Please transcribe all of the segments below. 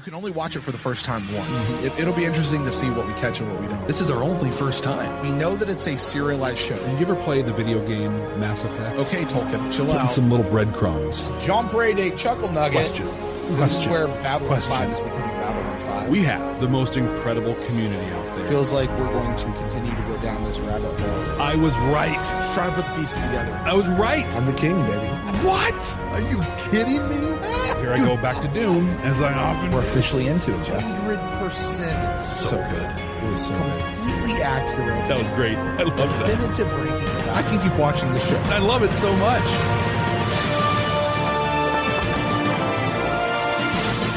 can only watch it for the first time once. It'll be interesting to see what we catch and what we don't. This is our only first time. We know that it's a serialized show. Have you ever played the video game Mass Effect? Okay, Tolkien, chill Putting out. some little breadcrumbs. Jean Brede Chuckle Nugget. This is where Babylon 5 is becoming Babylon 5. We have the most incredible community out there. Feels like we're going to continue to go down this rabbit hole. I was right. Just trying to put the pieces together. I was right. I'm the king, baby. What? Are you kidding me? Here I go back to Dune, as I often We're do. officially into it, Jeff. 100% So good. It was so completely accurate. That was great. I love that. Definitive ranking. I can keep watching the show. I love it so much.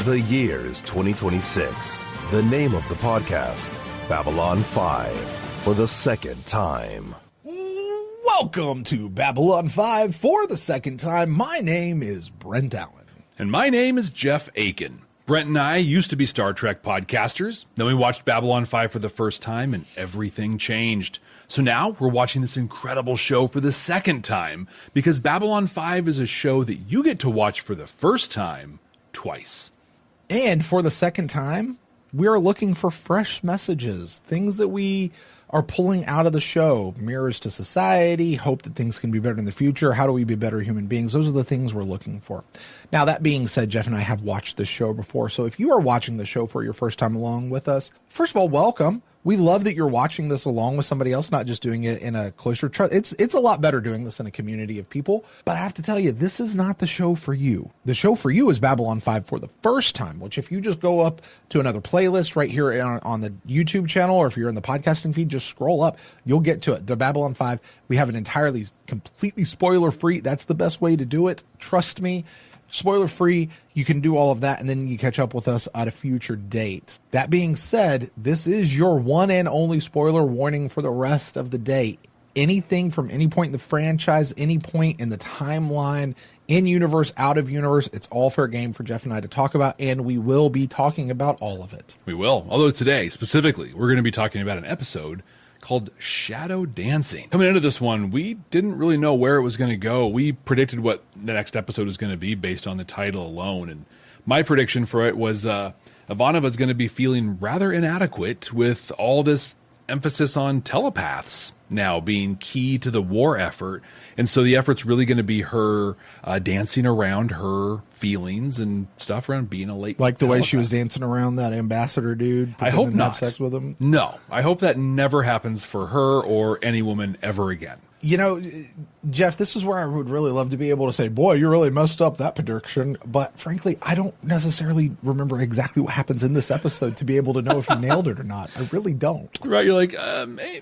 The year is 2026. The name of the podcast, Babylon 5, for the second time. Welcome to Babylon 5 for the second time. My name is Brent Allen. And my name is Jeff Akin. Brent and I used to be Star Trek podcasters. Then we watched Babylon 5 for the first time and everything changed. So now we're watching this incredible show for the second time because Babylon 5 is a show that you get to watch for the first time twice. And for the second time, we are looking for fresh messages, things that we are pulling out of the show, mirrors to society, hope that things can be better in the future. How do we be better human beings? Those are the things we're looking for. Now, that being said, Jeff and I have watched this show before. So if you are watching the show for your first time along with us, first of all, welcome. We love that you're watching this along with somebody else, not just doing it in a closer trust. It's a lot better doing this in a community of people. But I have to tell you, this is not the show for you. The show for you is Babylon 5 for the first time, which if you just go up to another playlist right here on the YouTube channel, or if you're in the podcasting feed, just scroll up, you'll get to it. The Babylon 5, we have an completely spoiler-free. That's the best way to do it. Trust me. Spoiler free, you can do all of that, and then you catch up with us at a future date. That being said, this is your one and only spoiler warning for the rest of the day. Anything from any point in the franchise, any point in the timeline, in universe, out of universe, it's all fair game for Jeff and I to talk about, and we will be talking about all of it. We will. Although today, specifically, we're going to be talking about an episode called Shadow Dancing. Coming into this one, we didn't really know where it was going to go. We predicted what the next episode was going to be based on the title alone. And my prediction for it was Ivanova's going to be feeling rather inadequate with all this emphasis on telepaths now being key to the war effort. And so the effort's really going to be her dancing around her feelings and stuff around being a late Like the telepath. way she was dancing around that ambassador dude. I hope not. Have sex with him. No, I hope that never happens for her or any woman ever again. You know, Jeff, this is where I would really love to be able to say, boy, you really messed up that prediction. But frankly, I don't necessarily remember exactly what happens in this episode to be able to know if you nailed it or not. I really don't. Right? You're like,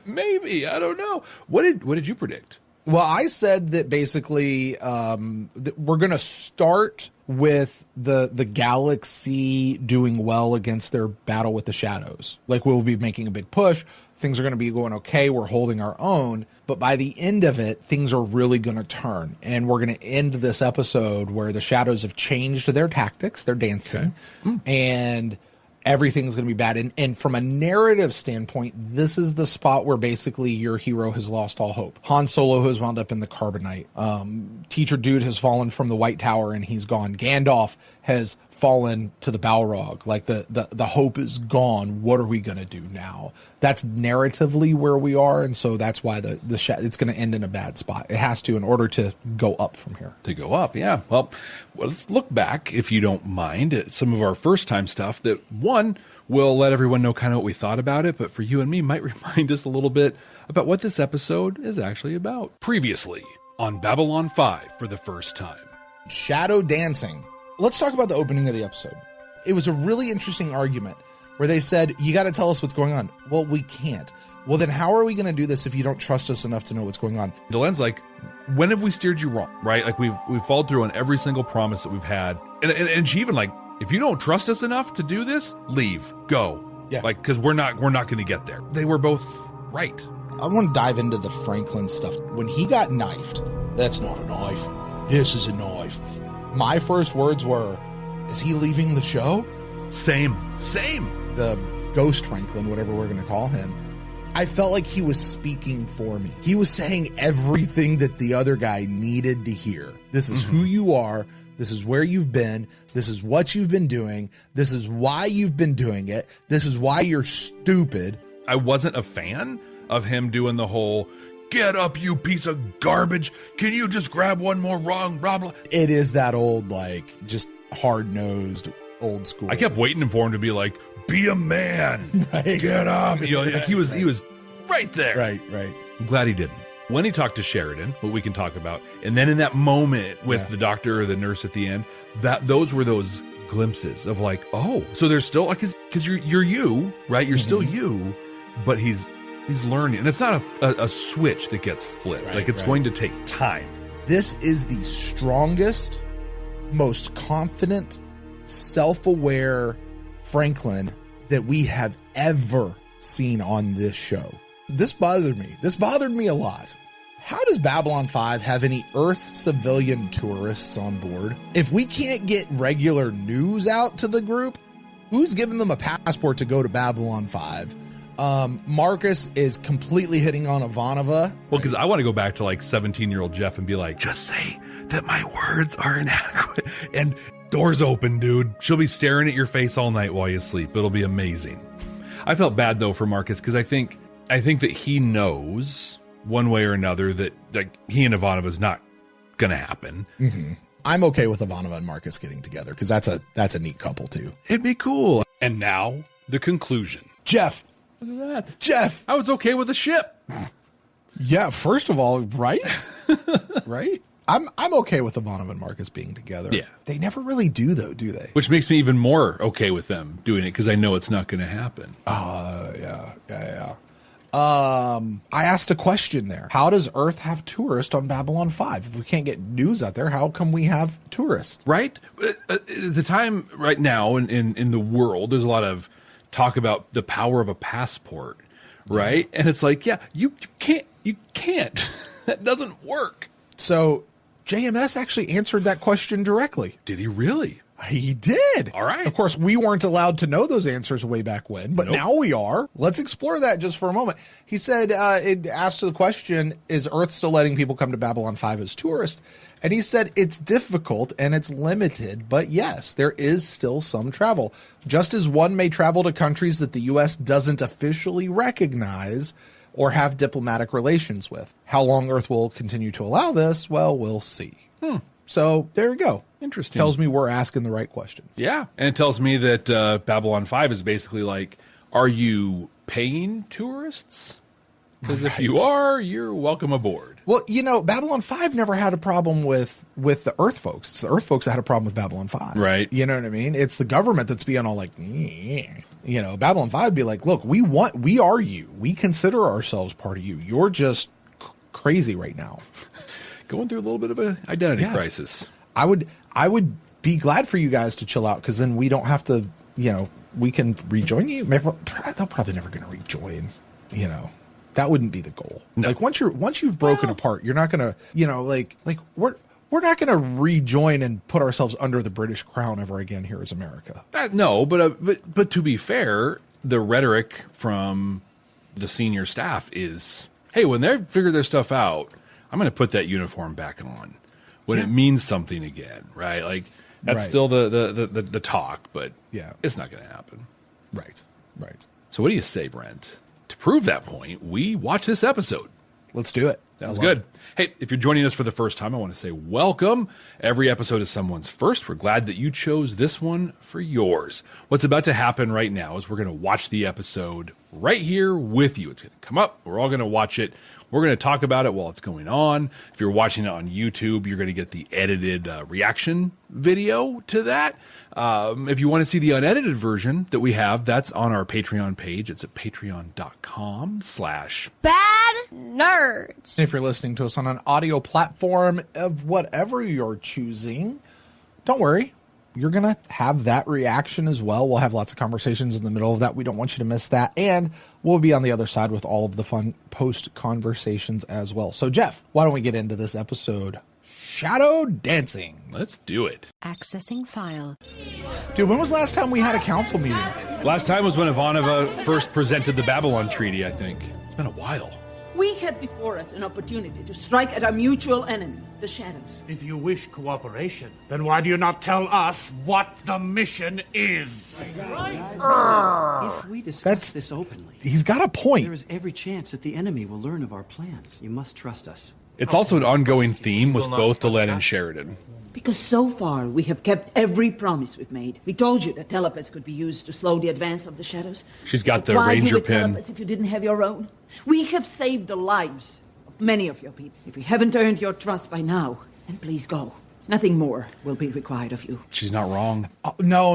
maybe, I don't know. What did you predict? Well, I said that basically that we're going to start with the galaxy doing well against their battle with the shadows. Like, we'll be making a big push. Things are going to be going okay. We're holding our own. But by the end of it, things are really going to turn. And we're going to end this episode where the shadows have changed their tactics. They're dancing. Okay. And everything's going to be bad. And from a narrative standpoint, this is the spot where basically your hero has lost all hope. Han Solo has wound up in the Carbonite. Teacher Dude has fallen from the White Tower and he's gone. Gandalf has fallen to the Balrog. Like the hope is gone. What are we going to do now? That's narratively where we are. And so that's why it's going to end in a bad spot. It has to in order to go up from here. To go up, yeah. Well, let's look back, if you don't mind, at some of our first time stuff that, one, will let everyone know kind of what we thought about it, but for you and me might remind us a little bit about what this episode is actually about. Previously on Babylon 5 for the first time. Shadow Dancing. Let's talk about the opening of the episode. It was a really interesting argument where they said, you got to tell us what's going on. Well, we can't. Well, then how are we going to do this if you don't trust us enough to know what's going on? Delen's like, when have we steered you wrong, right? Like we've followed through on every single promise that we've had. And she even like, if you don't trust us enough to do this, leave, go. Yeah. Like, because we're not going to get there. They were both right. I want to dive into the Franklin stuff. When he got knifed, that's not a knife. This is a knife. My first words were, is he leaving the show? Same. The ghost Franklin, whatever we're going to call him. I felt like he was speaking for me. He was saying everything that the other guy needed to hear. This is who you are. This is where you've been. This is what you've been doing. This is why you've been doing it. This is why you're stupid. I wasn't a fan of him doing the whole, get up, you piece of garbage. Can you just grab one more wrong, blah, blah. It is that old, like, just hard-nosed, old school. I kept waiting for him to be like, be a man. Right. Get up. You know, like he was right there. Right. I'm glad he didn't. When he talked to Sheridan, what we can talk about, and then in that moment with the doctor or the nurse at the end, those were those glimpses of like, oh, so there's still, because you're you, right? You're still you, but he's learning. And it's not a switch that gets flipped. Right, like it's going to take time. This is the strongest, most confident, self-aware Franklin that we have ever seen on this show. This bothered me. This bothered me a lot. How does Babylon 5 have any Earth civilian tourists on board? If we can't get regular news out to the group, who's giving them a passport to go to Babylon 5? Marcus is completely hitting on Ivanova. Well, because I want to go back to like 17-year-old Jeff and be like, just say that my words are inadequate. And doors open, dude. She'll be staring at your face all night while you sleep. It'll be amazing. I felt bad, though, for Marcus because I think that he knows one way or another that like he and Ivanova's not going to happen. Mm-hmm. I'm okay with Ivanova and Marcus getting together because that's a neat couple, too. It'd be cool. And now, the conclusion. Jeff. Look at that. Jeff. I was okay with the ship. Yeah, first of all, right? Right? I'm okay with Ivanova and Marcus being together. Yeah. They never really do, though, do they? Which makes me even more okay with them doing it because I know it's not going to happen. Yeah. I asked a question there. How does Earth have tourists on Babylon 5? If we can't get news out there, how come we have tourists? Right? The time right now in the world, there's a lot of talk about the power of a passport, right? And it's like, yeah, you can't. That doesn't work. So JMS actually answered that question directly. Did he really? He did. All right. Of course, we weren't allowed to know those answers way back when, but now we are. Let's explore that just for a moment. He said, it asked the question, is Earth still letting people come to Babylon 5 as tourists? And he said, it's difficult and it's limited, but yes, there is still some travel. Just as one may travel to countries that the U.S. doesn't officially recognize or have diplomatic relations with. How long Earth will continue to allow this? Well, we'll see. So there we go. Interesting. Tells me we're asking the right questions. Yeah. And it tells me that Babylon 5 is basically like, are you paying tourists? Because if you are, you're welcome aboard. Well, you know, Babylon 5 never had a problem with the Earth folks. It's the Earth folks that had a problem with Babylon 5. Right. You know what I mean? It's the government that's being all like, you know, Babylon 5 would be like, look, we are you. We consider ourselves part of you. You're just crazy right now. Going through a little bit of an identity crisis. I would be glad for you guys to chill out because then we don't have to, you know, we can rejoin you. Maybe, they're probably never going to rejoin, you know. That wouldn't be the goal. No. Like once you've broken apart, you're not going to, you know, like we're not going to rejoin and put ourselves under the British crown ever again here as America. No, but to be fair, the rhetoric from the senior staff is, hey, when they figure their stuff out, I'm going to put that uniform back on when it means something again, right? Like that's still the talk, but it's not going to happen. Right. So what do you say, Brent? To prove that point, we watch this episode. Let's do it. Sounds good. Hey, if you're joining us for the first time, I want to say welcome. Every episode is someone's first. We're glad that you chose this one for yours. What's about to happen right now is we're going to watch the episode right here with you. It's going to come up. We're all going to watch it. We're going to talk about it while it's going on. If you're watching it on YouTube, you're going to get the edited reaction video to that. If you want to see the unedited version that we have, that's on our Patreon page. It's at patreon.com/badnerds. If you're listening to us on an audio platform of whatever you're choosing, don't worry. You're going to have that reaction as well. We'll have lots of conversations in the middle of that. We don't want you to miss that. And we'll be on the other side with all of the fun post conversations as well. So, Jeff, why don't we get into this episode? Shadow dancing. Let's do it. Accessing file. Dude, when was the last time we had a council meeting? Last time was when Ivanova first presented the Babylon Treaty, I think. It's been a while. We had before us an opportunity to strike at our mutual enemy, the Shadows. If you wish cooperation, then why do you not tell us what the mission is? If we discuss this openly, he's got a point. There is every chance that the enemy will learn of our plans. You must trust us. It's also an ongoing theme with both Delenn and Sheridan. Because so far, we have kept every promise we've made. We told you that telepaths could be used to slow the advance of the Shadows. She's got the Supply you ranger with pin. telepaths if you didn't have your own. We have saved the lives of many of your people. If we haven't earned your trust by now, then please go. Nothing more will be required of you. She's not wrong. No.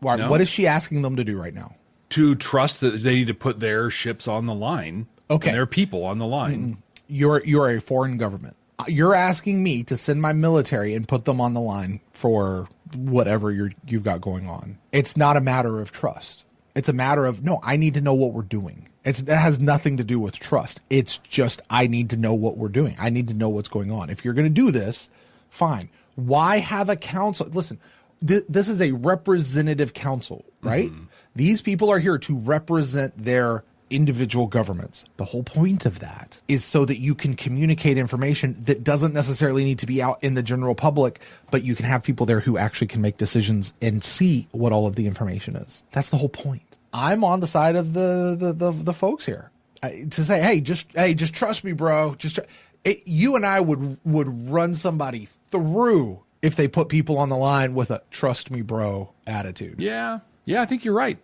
Why, No? What is she asking them to do right now? To trust that they need to put their ships on the line. Okay. And their people on the line. You're a foreign government. You're asking me to send my military and put them on the line for whatever you've got going on. It's not a matter of trust. It's a matter of, no, I need to know what we're doing. That has nothing to do with trust. It's just, I need to know what we're doing. I need to know what's going on. If you're going to do this, fine. Why have a council? Listen, this is a representative council, right? Mm-hmm. These people are here to represent their individual governments. The whole point of that is so that you can communicate information that doesn't necessarily need to be out in the general public, but you can have people there who actually can make decisions and see what all of the information is. That's the whole point. I'm on the side of the folks here to say, hey, just trust me, bro. You and I would run somebody through if they put people on the line with a trust me, bro attitude. Yeah, I think you're right.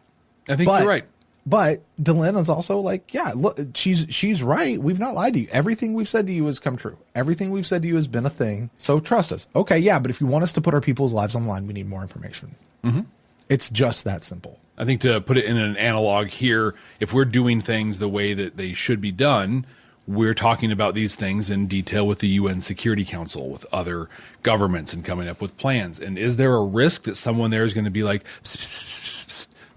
You're right. But Delenn is also like, yeah, look, she's right. We've not lied to you. Everything we've said to you has come true. Everything we've said to you has been a thing. So trust us. Okay, yeah, but if you want us to put our people's lives on the line, we need more information. Mm-hmm. It's just that simple. I think to put it in an analog here, if we're doing things the way that they should be done, we're talking about these things in detail with the UN Security Council, with other governments, and coming up with plans. And is there a risk that someone there is going to be like,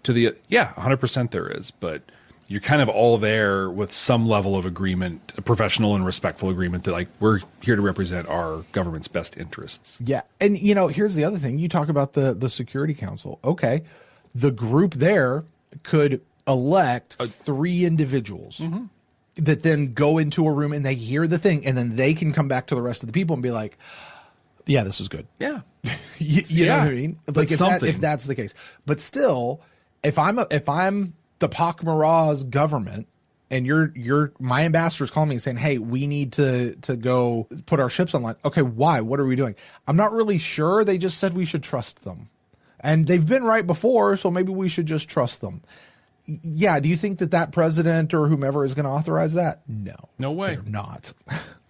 to the, yeah, 100% there is, but you're kind of all there with some level of agreement, a professional and respectful agreement that, like, we're here to represent our government's best interests. Yeah. And, here's the other thing. You talk about the Security Council. Okay. The group there could elect 3 individuals that then go into a room and they hear the thing, and then they can come back to the rest of the people and be like, yeah, this is good. Yeah. you know what I mean? Like if that's the case. But still, if I'm the Pak Maraz government and my ambassador's calling me and saying, hey, we need to go put our ships online. Okay, why? What are we doing? I'm not really sure. They just said we should trust them. And they've been right before, so maybe we should just trust them. Yeah, do you think that president or whomever is going to authorize that? No. No way. They're not.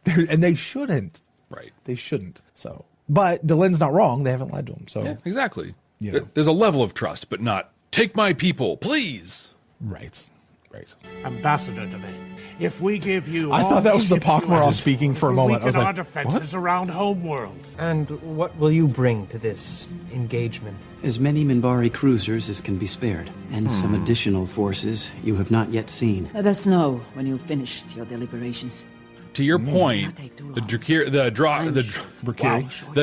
And they shouldn't. Right. They shouldn't. So, but Delenn's not wrong. They haven't lied to him. So yeah, exactly. There's a level of trust, but not take my people, please. Right. Ambassador Delenn, if we give you, I thought that was the Pak Maraz speaking for a moment. I was like, our defenses around Homeworld. And what will you bring to this engagement? As many Minbari cruisers as can be spared, and some additional forces you have not yet seen. Let us know when you've finished your deliberations. To your point, the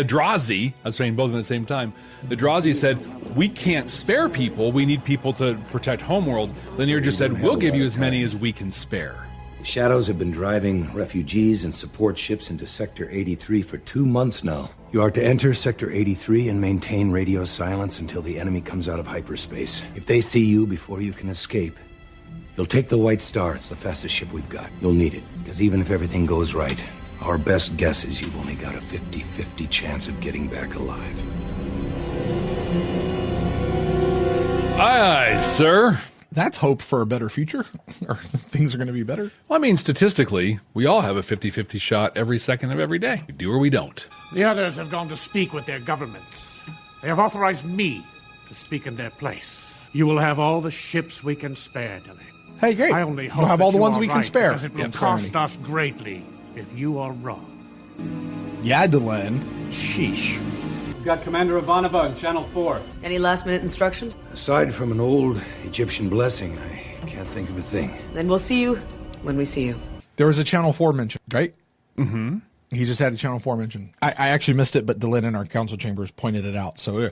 Drazi, I was saying both of them at the same time, the Drazi said, we can't spare people, we need people to protect Homeworld. Lanier just said, we'll give you as many as we can spare. The Shadows have been driving refugees and support ships into Sector 83 for 2 months now. You are to enter Sector 83 and maintain radio silence until the enemy comes out of hyperspace. If they see you before you can escape, you'll take the White Star. It's the fastest ship we've got. You'll need it, because even if everything goes right, our best guess is you've only got a 50-50 chance of getting back alive. Aye, sir. That's hope for a better future, or things are going to be better. Well, I mean, statistically, we all have a 50-50 shot every second of every day. We do or we don't. The others have gone to speak with their governments. They have authorized me to speak in their place. You will have all the ships we can spare, Delenn. Hey, great. I only hope we'll have all the ones we can spare. Because it will cost us greatly if you are wrong. Yeah, Delenn. Sheesh. Got Commander Ivanova on Channel 4. Any last-minute instructions? Aside from an old Egyptian blessing, I can't think of a thing. Then we'll see you when we see you. There was a Channel 4 mention, right? Mm-hmm. He just had a Channel 4 mention. I actually missed it, but Delenn in our council chambers pointed it out. So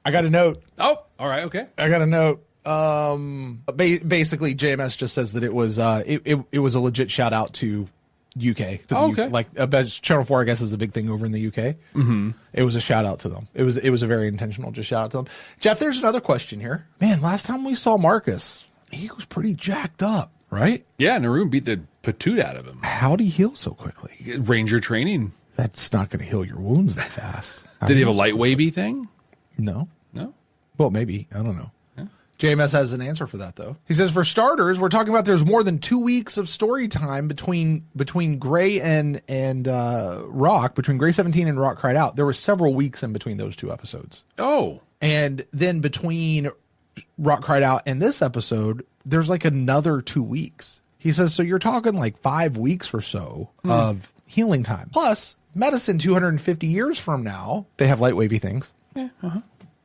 I got a note. Oh, all right, okay. I got a note. Basically, JMS just says that it was it was a legit shout out to UK. Okay. Like Channel 4, I guess, was a big thing over in the UK. Mm-hmm. It was a shout out to them. It was a very intentional just shout out to them. Jeff, there's another question here. Man, last time we saw Marcus, he was pretty jacked up, right? Yeah, Naroon beat the patoot out of him. How'd he heal so quickly? Ranger training. That's not going to heal your wounds that fast. Did he have a light wavy thing? No. No? Well, maybe. I don't know. JMS has an answer for that, though. He says, for starters, we're talking about there's more than 2 weeks of story time between Gray and Rock, between Gray 17 and Rock Cried Out. There were several weeks in between those two episodes. Oh. And then between Rock Cried Out and this episode, there's like another 2 weeks. He says, so you're talking like 5 weeks or so of healing time. Plus, medicine 250 years from now, they have light wavy things. Yeah,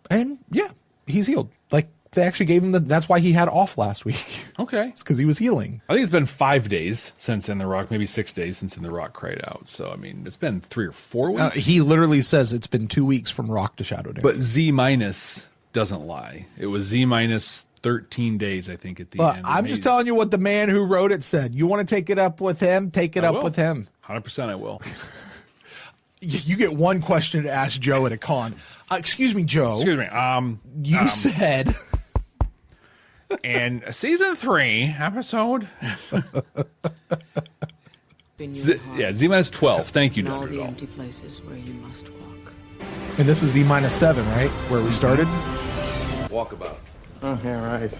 And yeah, he's healed. Like, they actually gave him that's why he had off last week. Okay. It's because he was healing. I think it's been 5 days since In the Rock, maybe 6 days since In the Rock Cried Out. So, I mean, it's been 3 or 4 weeks. He literally says it's been 2 weeks from Rock to Shadow Dance. But Z minus doesn't lie. It was Z minus 13 days, I think, at the end. I'm just telling you what the man who wrote it said. You want to take it up with him? Take it up with him. 100% I will. You get one question to ask Joe at a con. Excuse me, Joe. Excuse me. You said... And season 3 episode. Z minus 12. Thank you, all the Dundradal. empty places where you must walk. And this is Z minus 7, right? Where we started? Walkabout. Oh, yeah, right.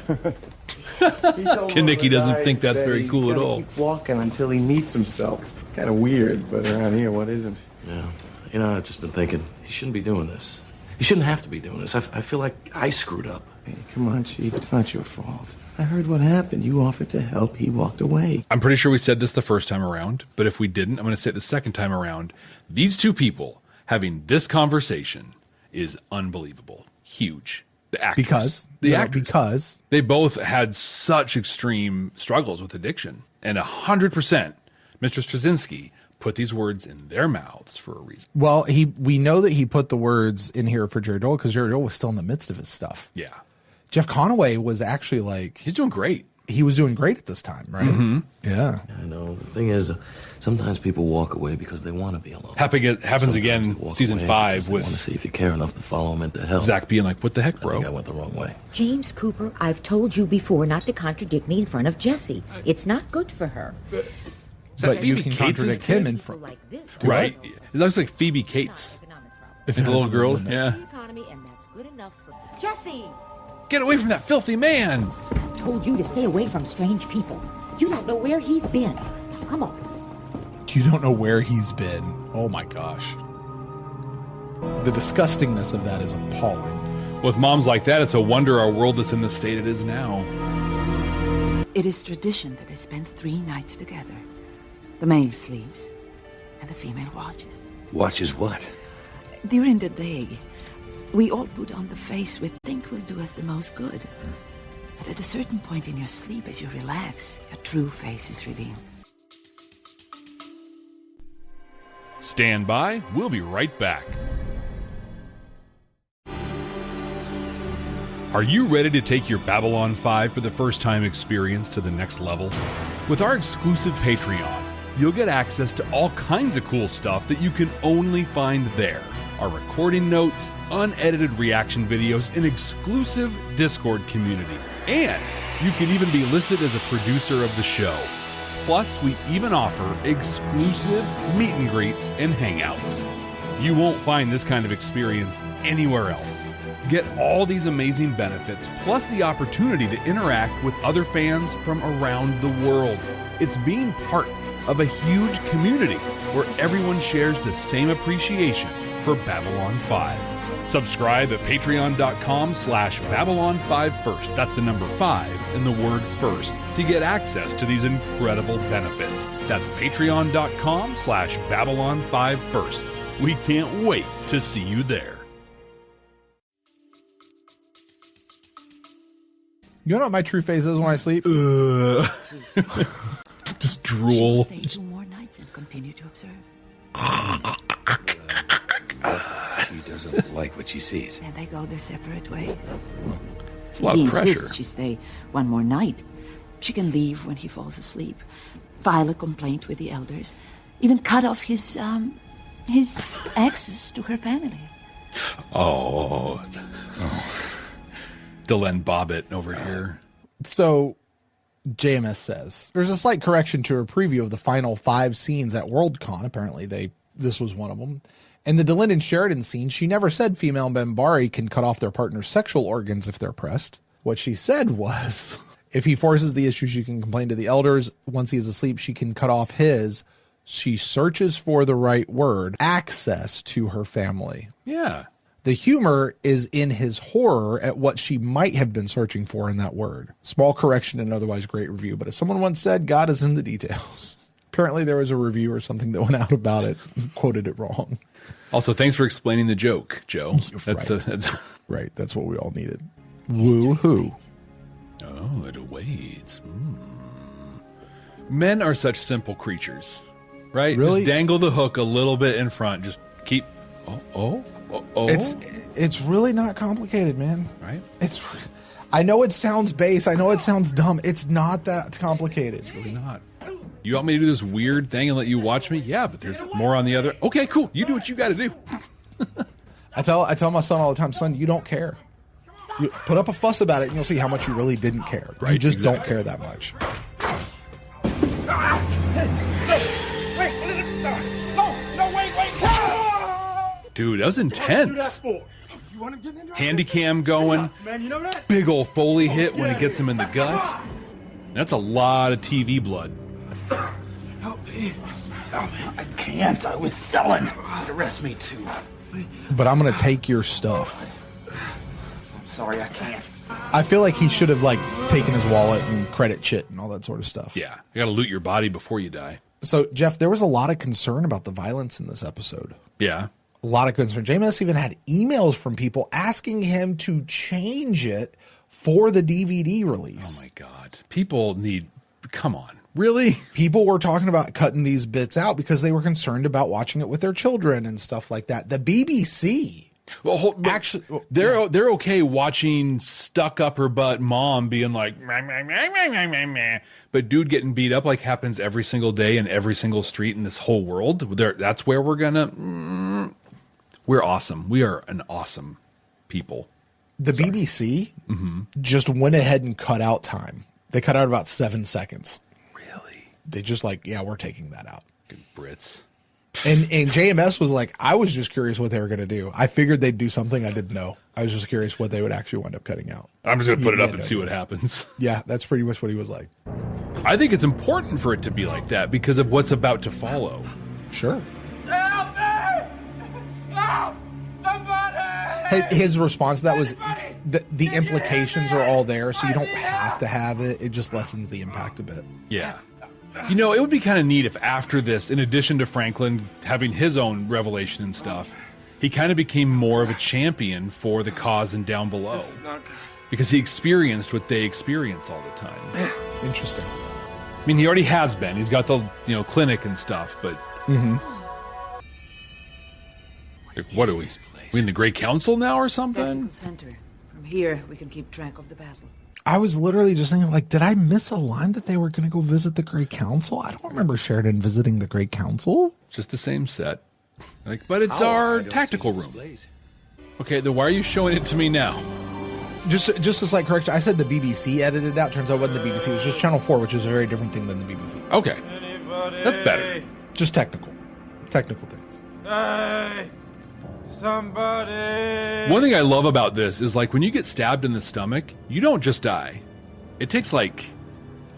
Kinnicky doesn't think that's very cool at all. Keep walking until he meets himself. Kind of weird, but around here, what isn't? Yeah. You know, I've just been thinking, he shouldn't be doing this. He shouldn't have to be doing this. I feel like I screwed up. Hey, come on, Chief. It's not your fault. I heard what happened. You offered to help. He walked away. I'm pretty sure we said this the first time around, but if we didn't, I'm going to say it the second time around. These two people having this conversation is unbelievable. Huge. The actors. Because they both had such extreme struggles with addiction. And 100%, Mr. Straczynski put these words in their mouths for a reason. Well, we know that he put the words in here for Jerry Dole because Jerry Dole was still in the midst of his stuff. Yeah. Jeff Conaway was actually like... He's doing great. He was doing great at this time, right? Mm-hmm. Yeah. I know. The thing is, sometimes people walk away because they want to be alone. Happens again, season 5 with... I want to see if you care enough to follow him into hell. Zach being like, what the heck, bro? I think I went the wrong way. James Cooper, I've told you before not to contradict me in front of Jessie. It's not good for her. But you can contradict him in front. Right? It looks like Phoebe Cates. It's a little girl. Yeah. Jessie! Get away from that filthy man! I told you to stay away from strange people. You don't know where he's been. Now, come on. You don't know where he's been. Oh my gosh. The disgustingness of that is appalling. With moms like that, it's a wonder our world is in the state it is now. It is tradition that they spend 3 nights together. The male sleeps, and the female watches. Watches what? During the day, we all put on the face we think will do us the most good. But at a certain point in your sleep, as you relax, your true face is revealed. Stand by. We'll be right back. Are you ready to take your Babylon 5 for the first time experience to the next level? With our exclusive Patreon, you'll get access to all kinds of cool stuff that you can only find there. Our recording notes, unedited reaction videos, an exclusive Discord community. And you can even be listed as a producer of the show. Plus, we even offer exclusive meet and greets and hangouts. You won't find this kind of experience anywhere else. Get all these amazing benefits, plus the opportunity to interact with other fans from around the world. It's being part of a huge community where everyone shares the same appreciation for Babylon 5. Subscribe at patreon.com/Babylon5First. That's the number 5 and the word first to get access to these incredible benefits. That's patreon.com/Babylon5First. We can't wait to see you there. You know what my true face is when I sleep? Just drool. Stay 2 more nights and continue to observe. She doesn't like what she sees. And they go their separate ways. It's a lot He of pressure. insists she stay one more night. She can leave when he falls asleep, file a complaint with the elders, even cut off his access to her family. Oh. Delenn Bobbitt over here. So JMS says there's a slight correction to her preview of the final 5 scenes at Worldcon. Apparently this was one of them. In the Delenn and Sheridan scene, she never said female Bambari can cut off their partner's sexual organs if they're pressed. What she said was, if he forces the issue, she can complain to the elders. Once he is asleep, she can cut off his. She searches for the right word, access to her family. Yeah. The humor is in his horror at what she might have been searching for in that word. Small correction and otherwise great review. But as someone once said, God is in the details. Apparently there was a review or something that went out about it and quoted it wrong. Also, thanks for explaining the joke, Joe. That's right. That's what we all needed. Woo-hoo. Oh, it awaits. Men are such simple creatures, right? Really? Just dangle the hook a little bit in front. Just keep. Oh. It's really not complicated, man. Right? I know it sounds base. I know it sounds dumb. It's not that complicated. It's really not. You want me to do this weird thing and let you watch me? Yeah, but there's more on the other. Okay, cool. You do what you got to do. I tell my son all the time, son, you don't care. You put up a fuss about it and you'll see how much you really didn't care. Right, you just exactly. don't care that much. Wait. Dude, that was intense. Handycam going. Big old Foley hit when it gets him in the gut. That's a lot of TV blood. Help me. I can't. I was selling. Arrest me too. But I'm going to take your stuff. I'm sorry, I can't. I feel like he should have taken his wallet and credit chit and all that sort of stuff. Yeah, you got to loot your body before you die. So, Jeff, there was a lot of concern about the violence in this episode. Yeah. A lot of concern. JMS even had emails from people asking him to change it for the DVD release. Oh, my God. People need... Come on. Really? People were talking about cutting these bits out because they were concerned about watching it with their children and stuff like that. The BBC... Well, actually, they're okay watching stuck up her butt mom being like, meh, meh, meh, meh, meh, meh, meh. But dude getting beat up happens every single day in every single street in this whole world. That's where we're gonna. We're awesome. We are an awesome people. The BBC just went ahead and cut out time. They cut out about 7 seconds. Really? They just we're taking that out. Good Brits. And JMS was like, I was just curious what they were going to do. I figured they'd do something I didn't know. I was just curious what they would actually wind up cutting out. I'm just going to put it up and see what happens. Yeah, that's pretty much what he was like. I think it's important for it to be like that because of what's about to follow. Sure. Help me! Help! Somebody! His response to that was the implications are all there, so you don't have to have it. It just lessens the impact a bit. Yeah. You know, it would be kind of neat if after this, in addition to Franklin having his own revelation and stuff, he kind of became more of a champion for the cause and down below. Because he experienced what they experience all the time. Interesting. I mean, he already has been. He's got the, clinic and stuff, but... What are we? We in the Great Council now or something? Technical center. From here, we can keep track of the battle. I was literally just thinking, did I miss a line that they were going to go visit the Great Council? I don't remember Sheridan visiting the Great Council. It's just the same set. But it's our tactical room. Okay, then why are you showing it to me now? Just a slight correction. I said the BBC edited it out. Turns out it wasn't the BBC. It was just Channel 4, which is a very different thing than the BBC. Okay. That's better. Just technical things. Hey, somebody. One thing I love about this is when you get stabbed in the stomach, you don't just die. It takes a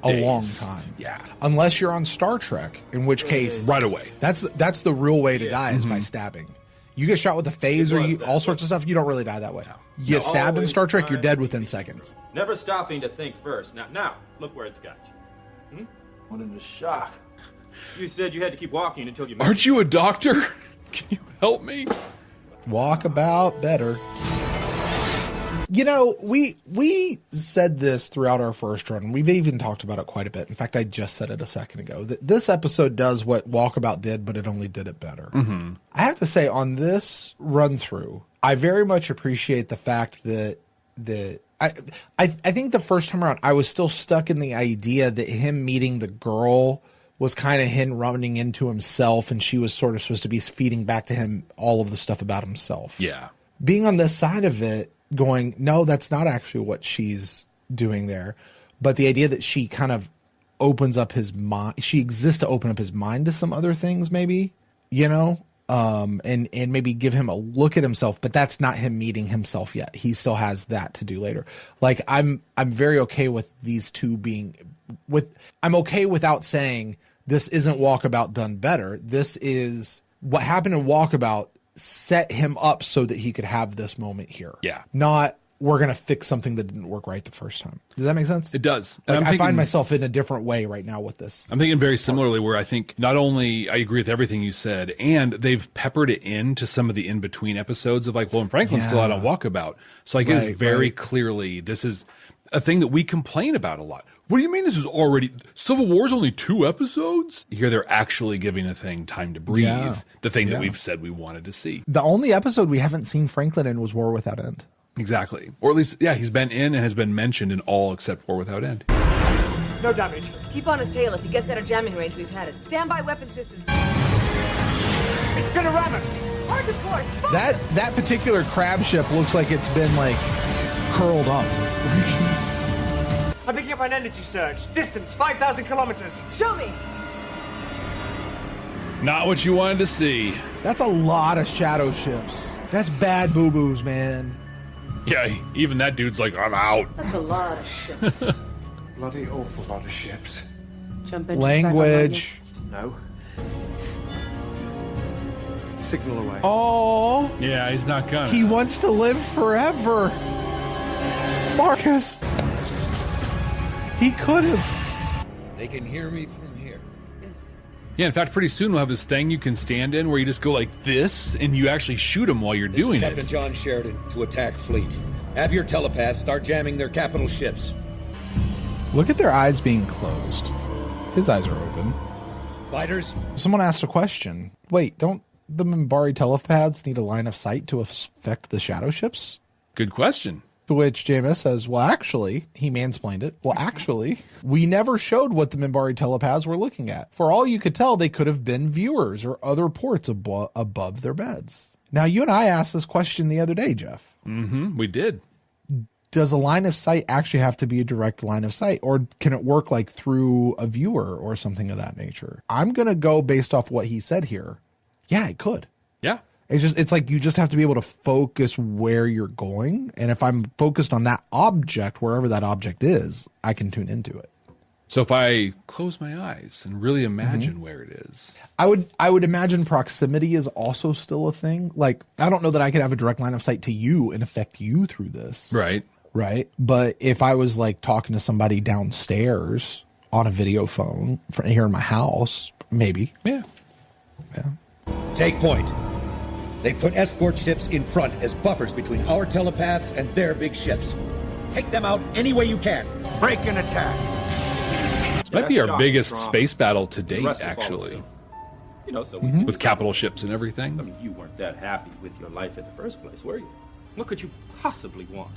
days. long time. Yeah. Unless you're on Star Trek, in which case right away. That's the real way to die is by stabbing. You get shot with a phaser, all sorts of stuff. You don't really die that way. You get stabbed in Star Trek, you're dead within seconds. Never stopping to think first. Now, look where it's got you. What in the shock? You said you had to keep walking until you... Aren't you a doctor? Can you help me? Walk about better. We said this throughout our first run. We've even talked about it quite a bit. In fact, I just said it a second ago. This episode does what Walkabout did, but it only did it better. I have to say, on this run through, I very much appreciate the fact that I think the first time around, I was still stuck in the idea that him meeting the girl was kind of him running into himself, and she was sort of supposed to be feeding back to him all of the stuff about himself. Yeah. Being on this side of it, going, no, that's not actually what she's doing there. But the idea that she kind of opens up his mind, she exists to open up his mind to some other things, maybe, you know, and maybe give him a look at himself, but that's not him meeting himself yet. He still has that to do later. Like, I'm very okay with these two being I'm okay without saying this isn't Walkabout done better. This is what happened in Walkabout set him up so that he could have this moment here. Yeah. Not we're going to fix something that didn't work right the first time. Does that make sense? It does. Like, I find myself in a different way right now with this. I'm thinking very similarly, where I think not only I agree with everything you said, and they've peppered it into some of the in-between episodes of like, well, and Franklin's still out on Walkabout. So I guess very clearly this is a thing that we complain about a lot. What do you mean this is already... Civil War's only 2 episodes? Here they're actually giving a thing time to breathe. Yeah. The thing that we've said we wanted to see. The only episode we haven't seen Franklin in was War Without End. Exactly. Or at least, he's been in and has been mentioned in all except War Without End. No damage. Keep on his tail. If he gets out of jamming range, we've had it. Standby weapon system. It's gonna ram us. Hard to force. That particular crab ship looks like it's been, like, curled up. I'm picking up an energy surge. Distance 5,000 kilometers. Show me. Not what you wanted to see. That's a lot of shadow ships. That's bad boo-boos, man. Yeah, even that dude's like, I'm out. That's a lot of ships. Bloody awful lot of ships. Jump in. Language. No. Signal away. Oh. Yeah, he's not gonna. He wants to live forever. Marcus. He could have. They can hear me from here. Yes. Yeah, in fact, pretty soon we'll have this thing you can stand in where you just go like this, and you actually shoot him while you're doing Captain it. John Sheridan to attack fleet. Have your telepaths start jamming their capital ships. Look at their eyes being closed. His eyes are open. Fighters. Someone asked a question. Wait, don't the Minbari telepaths need a line of sight to affect the shadow ships? Good question. To which JMS says, well, actually, he mansplained it. Well, actually, we never showed what the Minbari telepaths were looking at. For all you could tell, they could have been viewers or other ports above their beds. Now, you and I asked this question the other day, Jeff. Mm-hmm, we did. Does a line of sight actually have to be a direct line of sight, or can it work like through a viewer or something of that nature? I'm going to go based off what he said here. Yeah, it could. Yeah. It's like you just have to be able to focus where you're going. And if I'm focused on that object, wherever that object is, I can tune into it. So if I close my eyes and really imagine where it is. I would imagine proximity is also still a thing. Like, I don't know that I could have a direct line of sight to you and affect you through this. Right. Right. But if I was like talking to somebody downstairs on a video phone here in my house, maybe. Yeah. Yeah. Take point. They put escort ships in front as buffers between our telepaths and their big ships. Take them out any way you can. Break and attack. This might be our biggest space battle to date, actually. You know, so with capital ships and everything. I mean, you weren't that happy with your life in the first place, were you? What could you possibly want?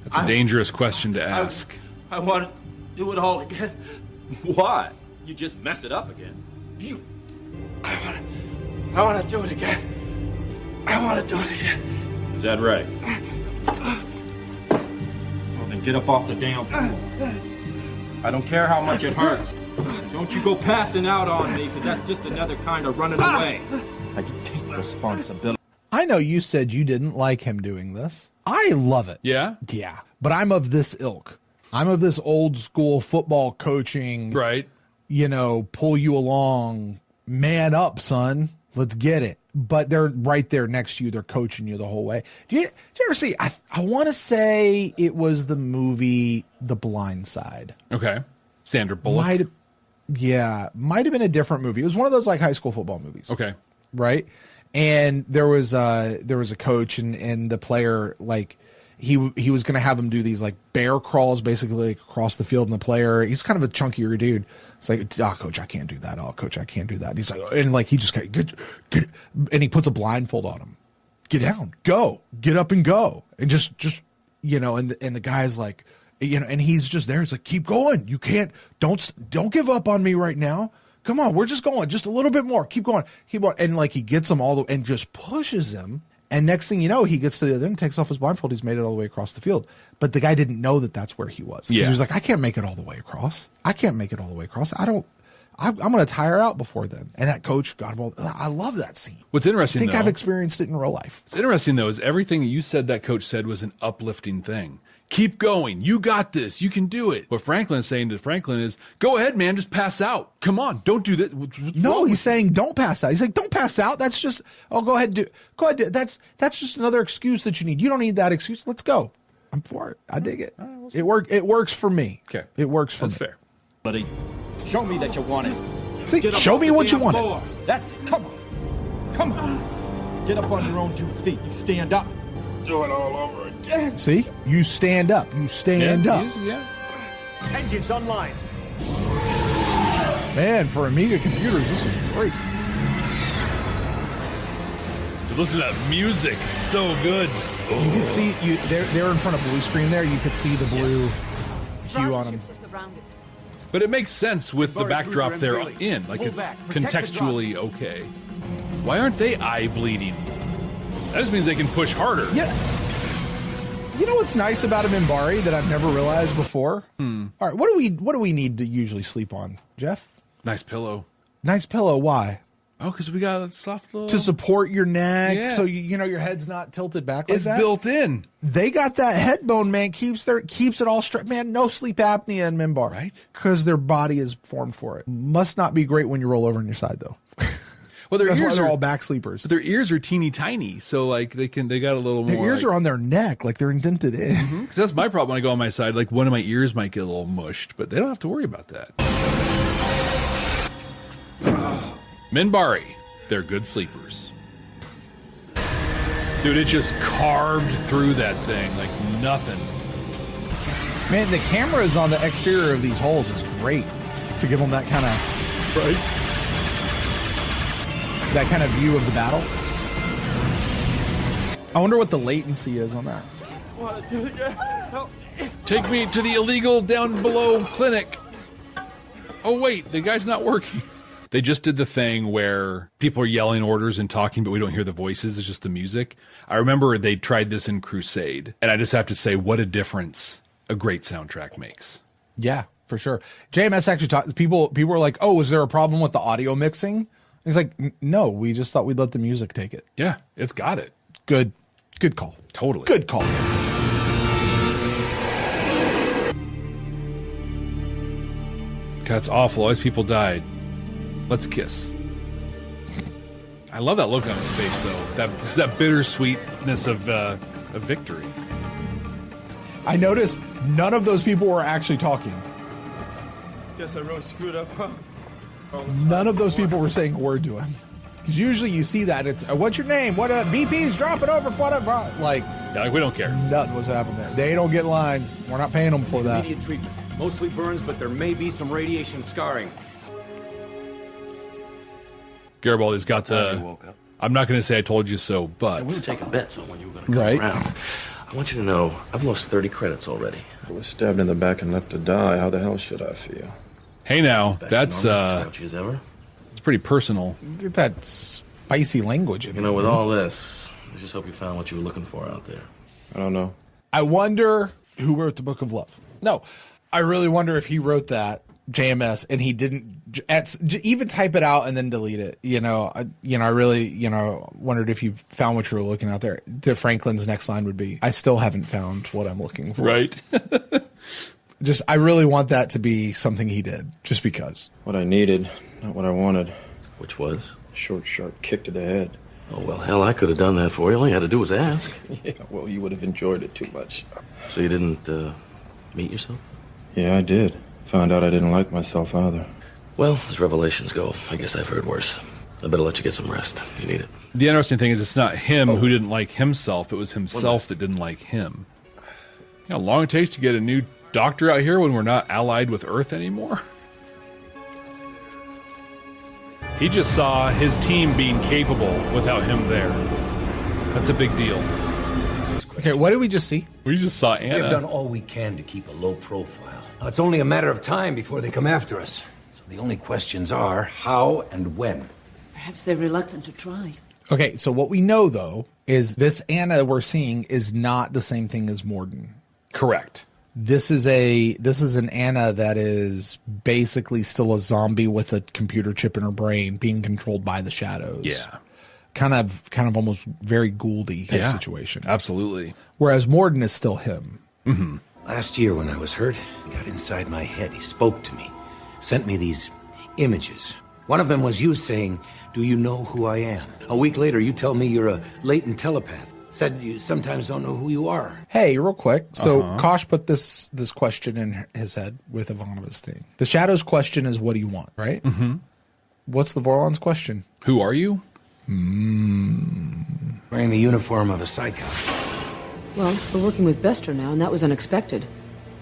That's a dangerous question to ask. I want to do it all again. Why? You just mess it up again. I want to do it again. I want to do it again. Is that right? Well, then get up off the damn floor. I don't care how much it hurts. Don't you go passing out on me, because that's just another kind of running away. I can take responsibility. I know you said you didn't like him doing this. I love it. Yeah? Yeah. But I'm of this ilk. I'm of this old school football coaching. Right. You know, pull you along. Man up, son. Let's get it. But they're right there next to you. They're coaching you the whole way. Did you ever see? I want to say it was the movie The Blind Side. Okay. Sandra Bullock. Might have been a different movie. It was one of those like high school football movies. Okay. Right. And there was a coach and the player, like he was going to have him do these like bear crawls basically like, across the field, and the player, he's kind of a chunkier dude. It's like, coach, I can't do that. Oh, coach, I can't do that. And he's like, and like, he just get, and he puts a blindfold on him. Get down, go, get up and go. And just, you know, and the guy's like, you know, and he's just there. It's like, keep going. You can't, don't give up on me right now. Come on, we're just going, just a little bit more. Keep going, keep on. And like he gets him all the and just pushes him. And next thing you know, he gets to the other end, takes off his blindfold. He's made it all the way across the field. But the guy didn't know that that's where he was. Yeah. He was like, I can't make it all the way across. I can't make it all the way across. I'm going to tire out before then. And that coach, God, well, I love that scene. What's interesting, I think though, I've experienced it in real life. What's interesting, though, is everything you said that coach said was an uplifting thing. Keep going. You got this. You can do it. What Franklin's saying to Franklin is, go ahead, man. Just pass out. Come on. Don't do that. No, he's saying don't pass out. He's like, don't pass out. That's just, go ahead. Go ahead. That's just another excuse that you need. You don't need that excuse. Let's go. I'm for it. I dig it. Right, it works for me. Okay. It works for me. That's fair. Buddy, show me that you want it. See, show me what you want. That's it. Come on. Come on. Get up on your own 2 feet. You stand up. Do it all over again. See? You stand up. You stand up. Engines online. Man, for Amiga computers, this is great. Listen to that music. It's so good. You can see, they're in front of blue screen there. You could see the blue hue on them. But it makes sense with the backdrop they're in. Like, it's contextually okay. Why aren't they eye bleeding? That just means they can push harder. Yeah. You know what's nice about a Minbari that I've never realized before? All right, what do we need to usually sleep on, Jeff? Nice pillow. Nice pillow. Why? Oh, because we got a soft little... To support your neck, Yeah. so you know your head's not tilted back like It's that. built in. They got that head bone, man. Keeps it all straight. Man, no sleep apnea in Minbar. Right. Because their body is formed for it. Must not be great when you roll over on your side, though. Well, their That's why ears they're are all back sleepers. But their ears are teeny tiny, so like they got a little more. Their ears are on their neck, like they're indented in. Because that's my problem when I go on my side. Like one of my ears might get a little mushed, but they don't have to worry about that. Minbari, they're good sleepers. Dude, it just carved through that thing like nothing. Man, the cameras on the exterior of these holes is great to give them that kind of view of the battle. I wonder what the latency is on that. Take me to the illegal down below clinic. Oh wait, the guy's not working. They just did the thing where people are yelling orders and talking, but we don't hear the voices. It's just the music. I remember they tried this in Crusade, and I just have to say what a difference a great soundtrack makes. Yeah, for sure. JMS actually talked. People were like, "Oh, is there a problem with the audio mixing?" He's like, "No, we just thought we'd let the music take it." Yeah, it's got it. Good call. Totally. Good call. That's awful. All these people died. Let's kiss. I love that look on his face, though. It's that bittersweetness of victory. I noticed none of those people were actually talking. Guess I really screwed up, huh? None of those people were saying a word to him. Because usually you see that it's, what's your name? What BP's dropping over? Whatever. Like, yeah, like we don't care. Nothing was happening there. They don't get lines. We're not paying them for that. Immediate treatment. Mostly burns, but there may be some radiation scarring. Garibaldi's got the... I'm not going to say I told you so, but... We were taking bets on when you were going to come Right. around. I want you to know, I've lost 30 credits already. I was stabbed in the back and left to die. How the hell should I feel? Hey now, that's much as ever. it's pretty personal. Get that spicy language in You know, with all this, I just hope you found what you were looking for out there. I don't know. I wonder who wrote the Book of Love. No, I really wonder if he wrote that, JMS, and he didn't even type it out and then delete it. I really, wondered if you found what you were looking out there. The Franklin's next line would be, I still haven't found what I'm looking for. Right. I really want that to be something he did, just because. What I needed, not what I wanted. Which was? Short, sharp kick to the head. Oh, well, hell, I could have done that for you. All you had to do was ask. Yeah, well, you would have enjoyed it too much. So you didn't meet yourself? Yeah, I did. Found out I didn't like myself either. Well, as revelations go, I guess I've heard worse. I better let you get some rest. You need it. The interesting thing is it's not him who didn't like himself. It was himself that didn't like him. You know how long it takes to get a new doctor out here when we're not allied with Earth anymore? He just saw his team being capable without him there. That's a big deal. Okay, what did we just see? We just saw Anna. We've done all we can to keep a low profile. Now, it's only a matter of time before they come after us. So the only questions are how and when. Perhaps they're reluctant to try. Okay, so what we know, though, is this Anna we're seeing is not the same thing as Morden. Correct. This is an Anna that is basically still a zombie with a computer chip in her brain being controlled by the shadows. Yeah. Kind of almost very Gouldy type situation. Absolutely. Whereas Morden is still him. Mm-hmm. Last year when I was hurt, he got inside my head. He spoke to me, sent me these images. One of them was you saying, "Do you know who I am?" A week later, you tell me you're a latent telepath. Said you sometimes don't know who you are. Hey, real quick. So Kosh put this question in his head with Ivanova's thing. The Shadows question is, what do you want, right? Mm-hmm. What's the Vorlon's question? Who are you? Wearing the uniform of a psycho. Well, we're working with Bester now, and that was unexpected.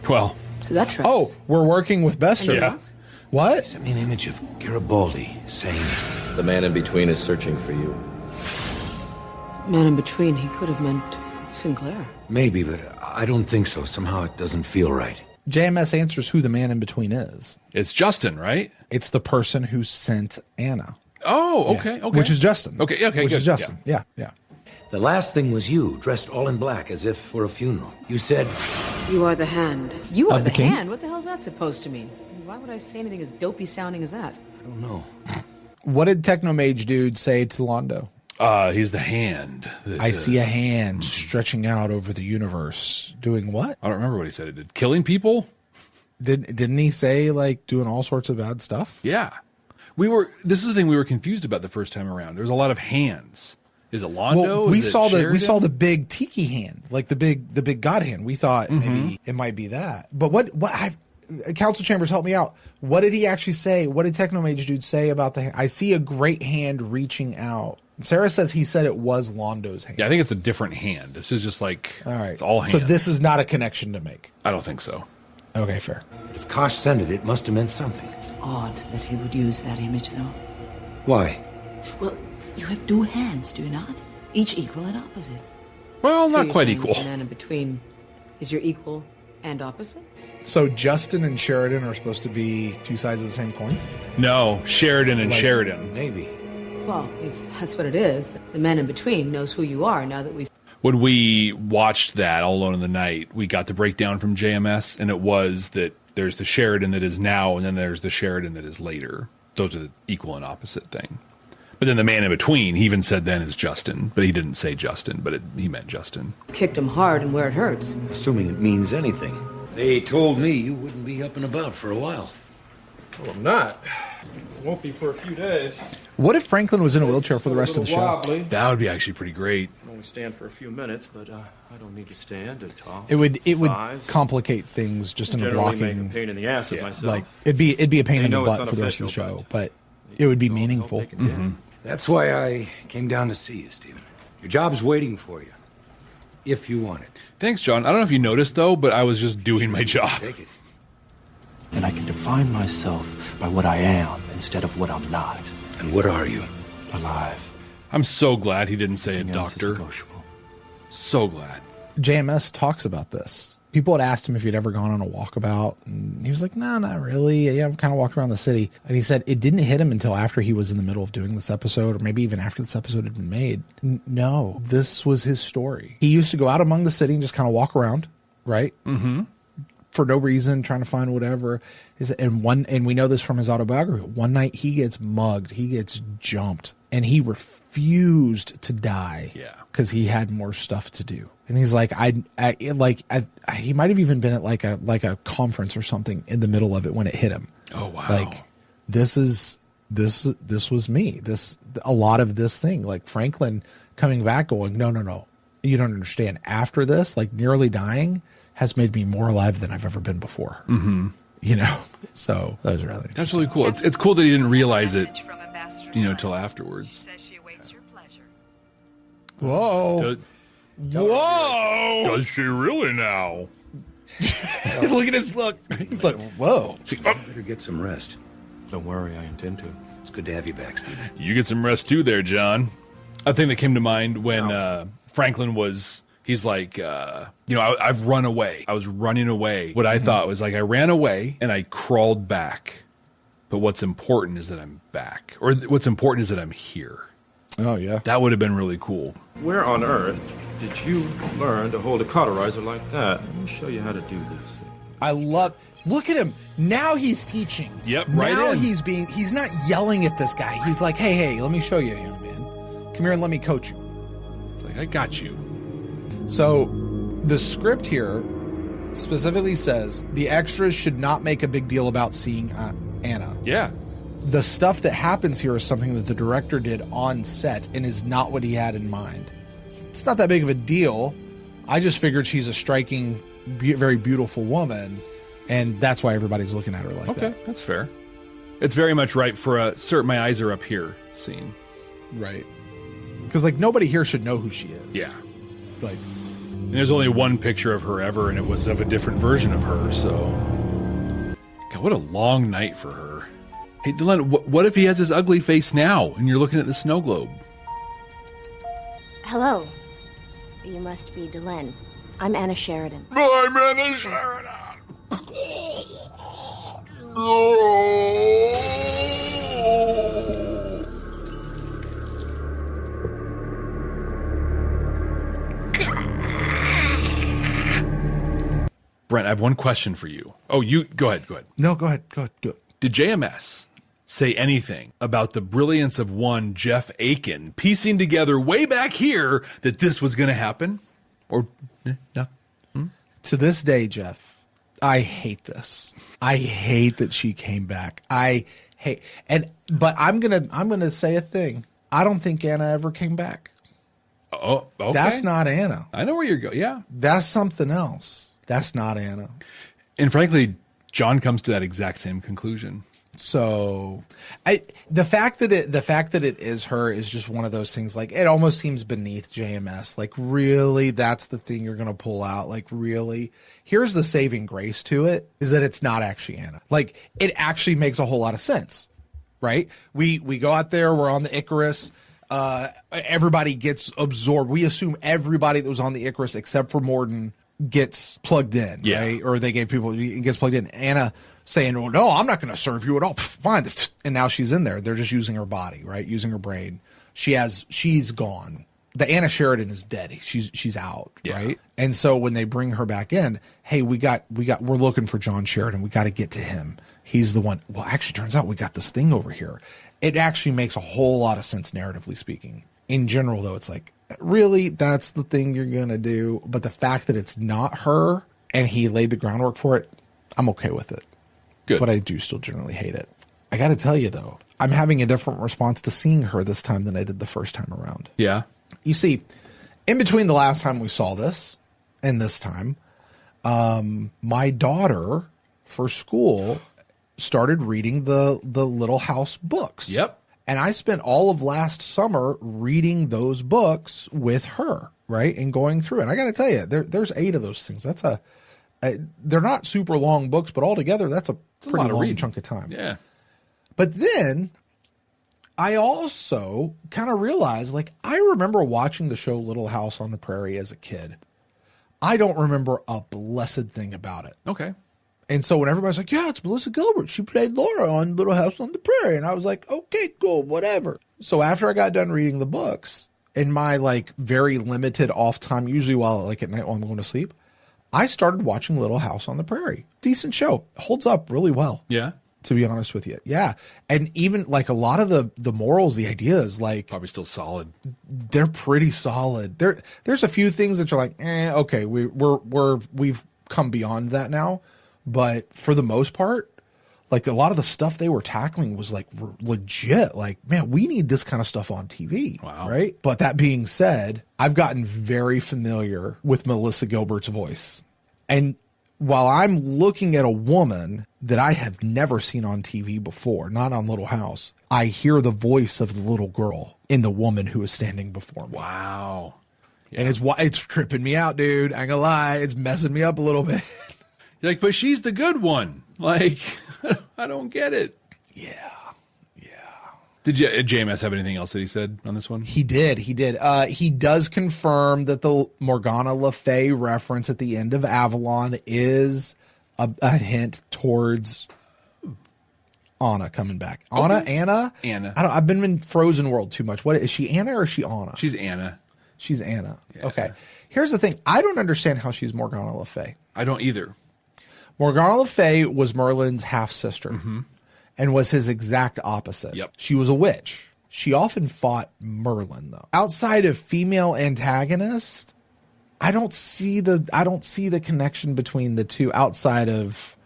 Well. So that tracks. Oh, we're working with Bester. Yeah. What? He sent me an image of Garibaldi saying, "The man in between is searching for you." Man in between, he could have meant Sinclair. Maybe, but I don't think so. Somehow it doesn't feel right. JMS answers who the man in between is. It's Justin, right? It's the person who sent Anna. Oh, okay, Yeah. okay. Which is Justin. Okay, Which good. is Justin. Yeah. The last thing was you, dressed all in black as if for a funeral. You said, You are the hand. You are Of the the king? hand? What the hell's that supposed to mean? Why would I say anything as dopey sounding as that? I don't know. What did Technomage dude say to Londo? He's the hand. I see a hand stretching out over the universe. Doing what? I don't remember what he said. It did. Killing people? Didn't he say, like, doing all sorts of bad stuff? Yeah. This is the thing we were confused about the first time around. There's a lot of hands. Is it Londo? Well, we Is it saw Sheridan? the big tiki hand, like the big god hand. We thought maybe it might be that. But Council Chambers, help me out. What did he actually say? What did Technomage dude say about the hand? I see a great hand reaching out. Sarah says he said it was Londo's hand. Yeah, I think it's a different hand. This is just like, All right. it's all hands. So this is not a connection to make. I don't think so. Okay, fair. if Kosh sent it, it must have meant something. Odd that he would use that image, though. Why? Well, you have two hands, do you not? Each equal and opposite. Well, So not you're quite saying equal. The man in between is your equal and opposite? So Justin and Sheridan are supposed to be two sides of the same coin? No, Sheridan and Like- Sheridan. Maybe. Well, if that's what it is, the man in between knows who you are now that we've... When we watched that All Alone in the Night, we got the breakdown from JMS, and it was that there's the Sheridan that is now, and then there's the Sheridan that is later. Those are the equal and opposite thing. But then the man in between, he even said then is Justin, but he didn't say Justin, but he meant Justin. kicked him hard and where it hurts. Assuming it means anything. They told me you wouldn't be up and about for a while. Well, I'm not. Won't be for a few days. What if Franklin was in a wheelchair for the rest of the show? Wobbly. That would be actually pretty great. I can only stand for a few minutes, but I don't need to stand and talk. It would Exercise. complicate things just in a Generally blocking. make a pain in the ass of myself. Like it'd be a pain I in the know it's butt for the rest of the unofficial, show, but it would be meaningful. Mm-hmm. That's why I came down to see you, Stephen. Your job's waiting for you. If you want it. Thanks, John. I don't know if you noticed, though, but I was just doing my job. Take it. And I can define myself by what I am instead of what I'm not. And what are you? Alive. I'm so glad he didn't say a Everything else is doctor. negotiable. So glad. JMS talks about this. People had asked him if he'd ever gone on a walkabout, and he was like, no, not really. Yeah, I've kind of walked around the city. And he said it didn't hit him until after he was in the middle of doing this episode, or maybe even after this episode had been made. No, this was his story. He used to go out among the city and just kind of walk around, right? Mm-hmm. For no reason, trying to find whatever. And we know this from his autobiography. One night he gets mugged, he gets jumped, and he refused to die. Yeah. Because he had more stuff to do. And he's like, he might have even been at like a conference or something in the middle of it when it hit him. Oh wow! Like, this was me. A lot of this thing, like Franklin coming back, going, no, you don't understand. After this, like nearly dying, has made me more alive than I've ever been before. Mm-hmm. You know, so that was really interesting. That's really cool. It's cool that he didn't realize it, till afterwards. Whoa. Whoa! Does she really now? Look at his look. He's like, whoa. Better get some rest. Don't worry, I intend to. It's good to have you back, Stephen. You get some rest too there, John. A thing that came to mind when Franklin was He's like, I've run away. I was running away. What I thought was like, I ran away and I crawled back. But what's important is that I'm back. Or what's important is that I'm here. Oh, yeah. That would have been really cool. Where on earth did you learn to hold a cauterizer like that? Let me show you how to do this. Look at him. Now he's teaching. Yep, now right in. he's not yelling at this guy. He's like, hey, let me show you, young man. Come here and let me coach you. It's like, I got you. So the script here specifically says the extras should not make a big deal about seeing Anna. Yeah. The stuff that happens here is something that the director did on set and is not what he had in mind. It's not that big of a deal. I just figured she's a striking, very beautiful woman, and that's why everybody's looking at her like that. Okay, that's fair. It's very much right for a my eyes are up here scene. Right. Because, like, nobody here should know who she is. Yeah. Like, and there's only one picture of her ever, and it was of a different version of her, so... God, what a long night for her. Hey, Dylan, what if he has his ugly face now, and you're looking at the snow globe? Hello. You must be Dylan. I'm Anna Sheridan. I'm Anna Sheridan. Brent, I have one question for you. Oh, go ahead. No, go ahead. Do it. Did JMS say anything about the brilliance of one Jeff Akin piecing together way back here that this was going to happen? Or no? To this day, Jeff, I hate this. I hate that she came back. But I'm gonna say a thing. I don't think Anna ever came back. Oh, okay. That's not Anna. I know where you're going. Yeah, that's something else. That's not Anna. And frankly, John comes to that exact same conclusion. So, the fact that it is her is just one of those things. Like, it almost seems beneath JMS. Like, really, that's the thing you're going to pull out. Like, really, here's the saving grace to it is that it's not actually Anna. Like, it actually makes a whole lot of sense, right? We go out there, we're on the Icarus. Everybody gets absorbed. We assume everybody that was on the Icarus except for Morden gets plugged in, right? Or they gave people gets plugged in. Anna saying, "Well, no, I'm not going to serve you at all." Fine, and now she's in there. They're just using her body, right? Using her brain. She's gone. The Anna Sheridan is dead. She's out, right? And so when they bring her back in, hey, we're looking for John Sheridan. We got to get to him. He's the one. Well, actually, turns out we got this thing over here. It actually makes a whole lot of sense narratively speaking. In general, though, it's like, really, that's the thing you're going to do. But the fact that it's not her and he laid the groundwork for it, I'm okay with it. Good. But I do still generally hate it. I got to tell you, though, I'm having a different response to seeing her this time than I did the first time around. Yeah. You see, in between the last time we saw this and this time, my daughter for school started reading the Little House books. Yep. And I spent all of last summer reading those books with her, right? And going through it. I got to tell you, there's 8 of those things. They're not super long books, but altogether, that's a pretty long chunk of time. Yeah. But then I also kind of realized, like, I remember watching the show Little House on the Prairie as a kid. I don't remember a blessed thing about it. Okay. And so when everybody's like, yeah, it's Melissa Gilbert. She played Laura on Little House on the Prairie. And I was like, okay, cool, whatever. So after I got done reading the books, in my, like, very limited off time, usually at night while I'm going to sleep, I started watching Little House on the Prairie. Decent show. Holds up really well. Yeah. To be honest with you. Yeah. And even, like, a lot of the morals, the ideas, like, probably still solid. They're pretty solid. There's a few things that you're like, okay, we've come beyond that now. But for the most part, like, a lot of the stuff they were tackling was, like, legit. Like, man, we need this kind of stuff on TV. Wow. Right? But that being said, I've gotten very familiar with Melissa Gilbert's voice. And while I'm looking at a woman that I have never seen on TV before, not on Little House, I hear the voice of the little girl in the woman who is standing before me. Wow. Yeah. And it's tripping me out, dude. I ain't gonna lie. It's messing me up a little bit. You're like, but she's the good one. Like, I don't get it. Yeah. Did JMS have anything else that he said on this one? He did. He does confirm that the Morgana Le Fay reference at the end of Avalon is a hint towards Anna coming back. Anna. I've been in Frozen World too much. What is she? Anna or is she Anna? She's Anna. She's Anna. Yeah. Okay. Here's the thing. I don't understand how she's Morgana Le Fay. I don't either. Morgana Le Fay was Merlin's half sister, and was his exact opposite. Yep. She was a witch. She often fought Merlin, though. Outside of female antagonists, I don't see the connection between the two. Outside of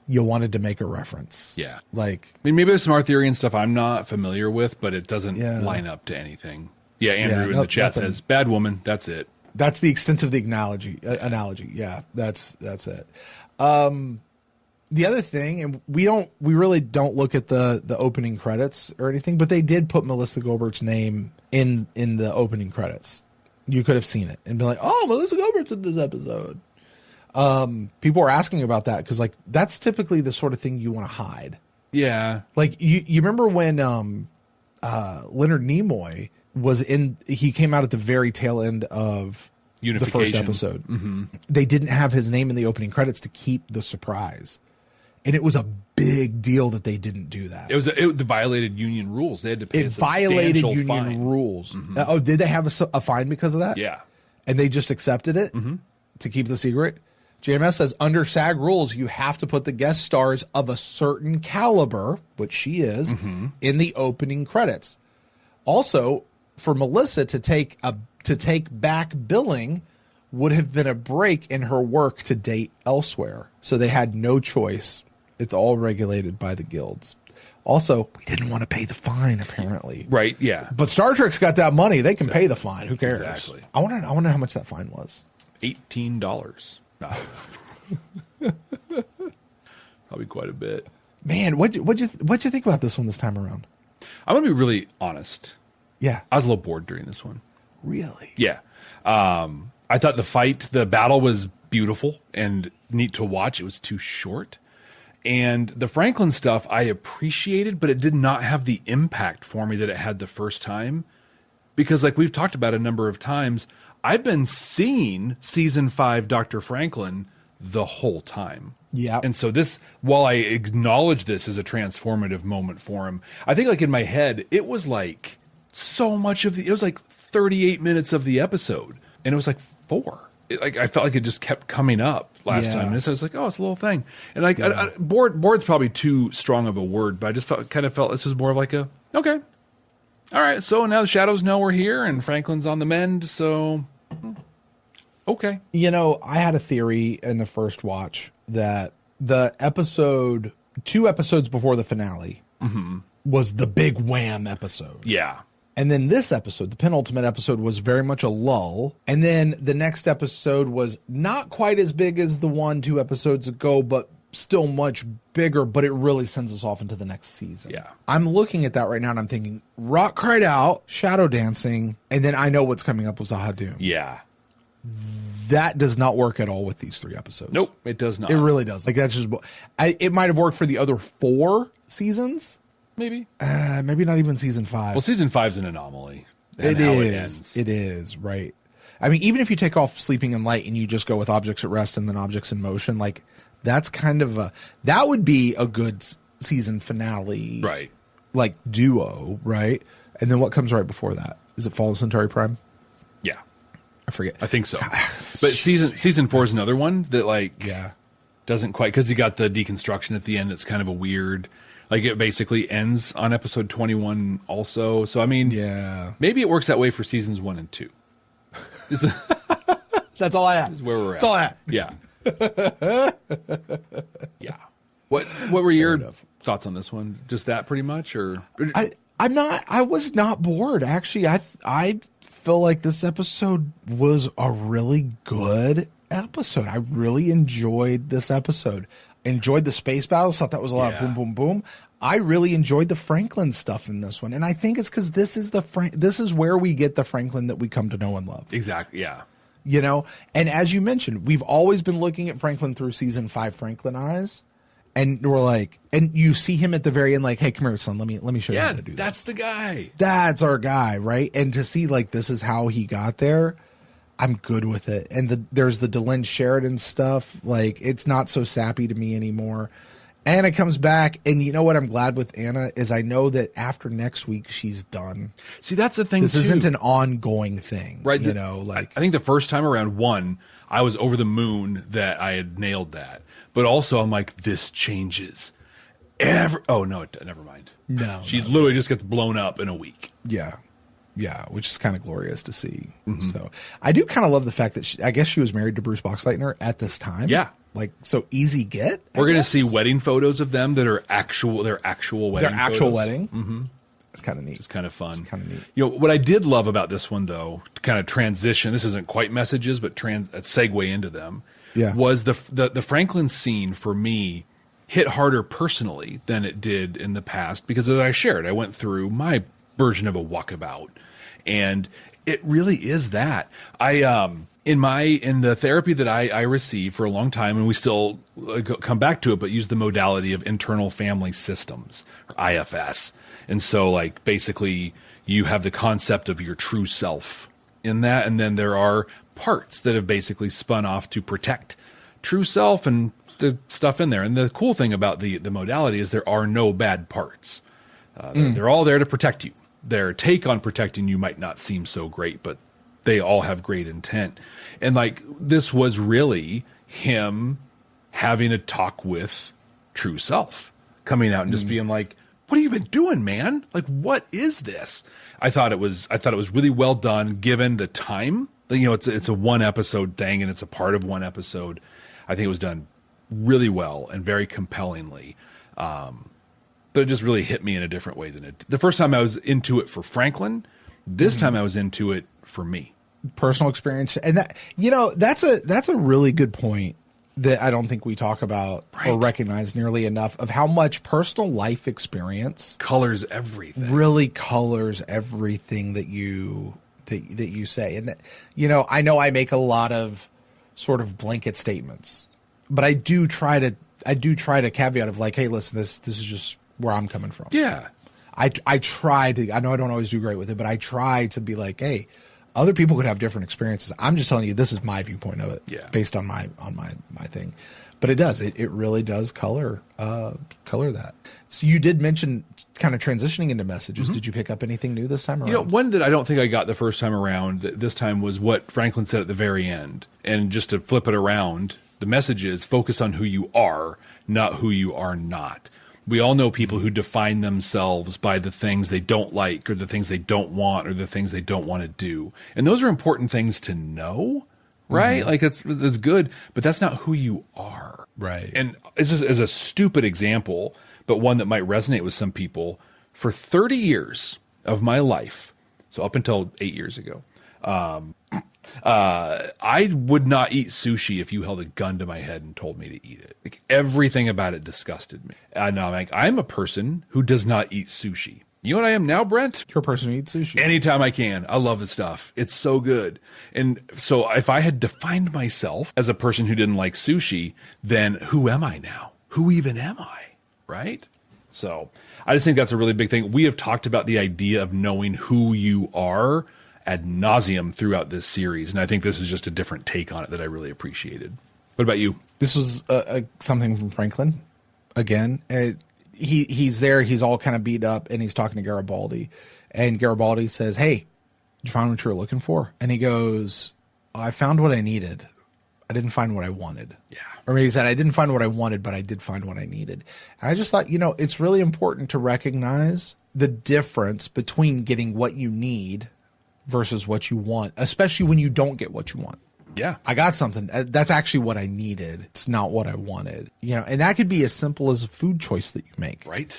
you wanted to make a reference. Yeah. Like, I mean, maybe there's some Arthurian stuff I'm not familiar with, but it doesn't line up to anything. Yeah, Andrew in the chat says, bad woman, that's it. That's the extent of the analogy. Yeah, that's it. The other thing, and we really don't look at the opening credits or anything, but they did put Melissa Gilbert's name in the opening credits. You could have seen it and been like, oh, Melissa Gilbert's in this episode. People were asking about that because, like, that's typically the sort of thing you want to hide. Yeah. Like, you remember when Leonard Nimoy he came out at the very tail end of the first episode. They didn't have his name in the opening credits to keep the surprise. And it was a big deal that they didn't do that. It violated union rules. They had to pay a violated substantial union fine. rules. Did they have a fine because of that? Yeah. And they just accepted it to keep the secret? JMS says, under SAG rules, you have to put the guest stars of a certain caliber, which she is, in the opening credits. Also, for Melissa to take back billing would have been a break in her work to date elsewhere. So they had no choice. It's all regulated by the guilds. Also, we didn't want to pay the fine, apparently. Right, yeah. But Star Trek's got that money. They can pay the fine. Who cares? Exactly. I wonder how much that fine was. $18. No. Probably quite a bit. Man, what'd you think about this one this time around? I'm going to be really honest. Yeah. I was a little bored during this one. Really? Yeah. I thought the battle was beautiful and neat to watch. It was too short. And the Franklin stuff I appreciated, but it did not have the impact for me that it had the first time. Because, like we've talked about a number of times, I've been seeing season 5 Dr. Franklin the whole time. Yeah. And so this, while I acknowledge this as a transformative moment for him, I think, like, in my head, it was like so much it was like 38 minutes of the episode. And it was like 4. I felt like it just kept coming up last time. And so I was like, oh, it's a little thing. And bored's probably too strong of a word, but I just kind of felt this was more of like okay. All right, so now the Shadows know we're here and Franklin's on the mend, so okay. You know, I had a theory in the first watch that the 2 episodes before the finale was the big wham episode. Yeah. And then this episode, the penultimate episode, was very much a lull. And then the next episode was not quite as big as the 2 episodes ago, but still much bigger, but it really sends us off into the next season. Yeah. I'm looking at that right now and I'm thinking, Rock Cried Out, Shadow Dancing, and then I know what's coming up with Zahadum. Yeah. That does not work at all with these 3 episodes. Nope, it does not. It really does. Like, that's just, it might have worked for the other 4 seasons. Maybe. Maybe not even season 5. Well, season 5's an anomaly. It is, right. I mean, even if you take off Sleeping in Light and you just go with Objects at Rest and then Objects in Motion, like, that's kind of that would be a good season finale. Right. Like, duo, right? And then what comes right before that? Is it Fall of Centauri Prime? Yeah. I forget. I think so. But season 4 is another one that, doesn't quite, because you got the deconstruction at the end that's kind of a weird... Like, it basically ends on episode 21 also. So, I mean, maybe it works that way for seasons 1 and 2. That's all I have. Is where we're at. That's all I have. Yeah. Yeah. What were your thoughts on this one? Just that pretty much? Or I was not bored. Actually, I feel like this episode was a really good episode. I really enjoyed this episode. Enjoyed the space battles. Thought that was a lot of boom, boom, boom. I really enjoyed the Franklin stuff in this one, and I think it's because this is where we get the Franklin that we come to know and love. Exactly. Yeah. You know, and as you mentioned, we've always been looking at Franklin through season 5 Franklin eyes, And we're like, and you see him at the very end, like, hey, come here, son. Let me show you how to do that's the guy. That's our guy, right? And to see like this is how he got there, I'm good with it. And there's the Delenn Sheridan stuff. Like, it's not so sappy to me anymore. Anna comes back, and you know what I'm glad with Anna is I know that after next week she's done. See, that's the thing. This too. isn't an ongoing thing, right? You know, like I think the first time around one, I was over the moon that I had nailed that. But also, I'm like, this changes. Oh no, never mind. No, she literally just gets blown up in a week. Yeah, which is kind of glorious to see. So I do kind of love the fact that I guess she was married to Bruce Boxleitner at this time. Yeah. Like, so easy get. We're going to see wedding photos of them that are actual, their actual wedding. Their actual photos. wedding. Mm-hmm. It's kind of neat. It's kind of fun. It's kind of neat. You know, what I did love about this one, though, to kind of transition, this isn't quite messages, but segue into them, was the Franklin scene for me hit harder personally than it did in the past because as I shared, I went through my version of a walkabout. And it really is that. In the therapy that I received for a long time, and we still come back to it, but use the modality of internal family systems, or IFS. And so, like, basically, you have the concept of your true self in that, and then there are parts that have basically spun off to protect true self and the stuff in there. And the cool thing about the modality is there are no bad parts. They're all there to protect you. Their take on protecting you might not seem so great, but they all have great intent. And like, this was really him having a talk with true self, coming out and just being like, what have you been doing, man? Like, what is this? I thought it was really well done given the time. You know, it's a one episode thing and it's a part of one episode. I think it was done really well and very compellingly. But it just really hit me in a different way than the first time I was into it for Franklin. This time I was into it for me. Personal experience. And that, you know, that's a really good point that I don't think we talk about or recognize nearly enough of how much personal life experience colors everything. Really colors everything that you say. And, you know I make a lot of sort of blanket statements, but I do try to caveat of like, hey, listen, this is just where I'm coming from. Yeah. I try to, I know I don't always do great with it, but I try to be like, hey, other people could have different experiences. I'm just telling you, this is my viewpoint of it based on my thing. But it really does color that. So you did mention kind of transitioning into messages. Did you pick up anything new this time around? You know, one that I don't think I got the first time around this time was what Franklin said at the very end. And just to flip it around, the message is focus on who you are, not who you are not. We all know people who define themselves by the things they don't like or the things they don't want or the things they don't want to do. And those are important things to know, right? Like it's good, but that's not who you are. Right. And it's just as a stupid example, but one that might resonate with some people. For 30 years of my life, so up until 8 years ago, I would not eat sushi if you held a gun to my head and told me to eat it. Like, everything about it disgusted me. And I'm like, I'm a person who does not eat sushi. You know what I am now, Brent? You're a person who eats sushi. Anytime I can. I love the stuff. It's so good. And so if I had defined myself as a person who didn't like sushi, then who am I now? Who even am I? Right? So I just think that's a really big thing. We have talked about the idea of knowing who you are ad nauseum throughout this series, and I think this is just a different take on it that I really appreciated. What about you? This was something from Franklin. Again, he's there. He's all kind of beat up, and he's talking to Garibaldi. And Garibaldi says, hey, did you find what you were looking for? And he goes, I found what I needed. I didn't find what I wanted. Yeah. Or maybe he said, I didn't find what I wanted, but I did find what I needed. And I just thought, you know, it's really important to recognize the difference between getting what you need versus what you want, especially when you don't get what you want. Yeah. I got something. That's actually what I needed. It's not what I wanted. You know, and that could be as simple as a food choice that you make. Right.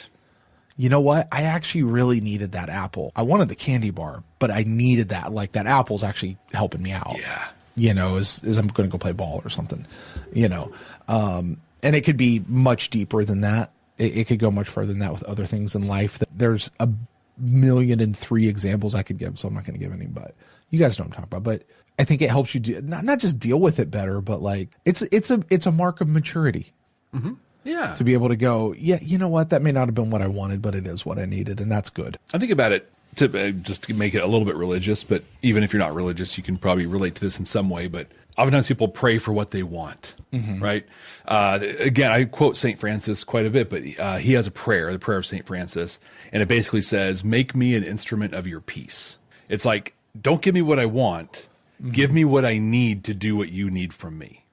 You know what? I actually really needed that apple. I wanted the candy bar, but I needed that. Like, that apple's actually helping me out. Yeah. You know, as I'm going to go play ball or something, you know. And it could be much deeper than that. It could go much further than that with other things in life. There's 1,000,003 examples I could give, so I'm not going to give any, but you guys know what I'm talking about. But I think it helps you not just deal with it better, but like it's a mark of maturity. Mm-hmm. Yeah. To be able to go, yeah, you know what? That may not have been what I wanted, but it is what I needed, and that's good. I think about it to just to make it a little bit religious, but even if you're not religious, you can probably relate to this in some way. But oftentimes people pray for what they want, right? Again, I quote St. Francis quite a bit, but he has a prayer, the prayer of St. Francis, and it basically says, make me an instrument of your peace. It's like, don't give me what I want, give me what I need to do what you need from me.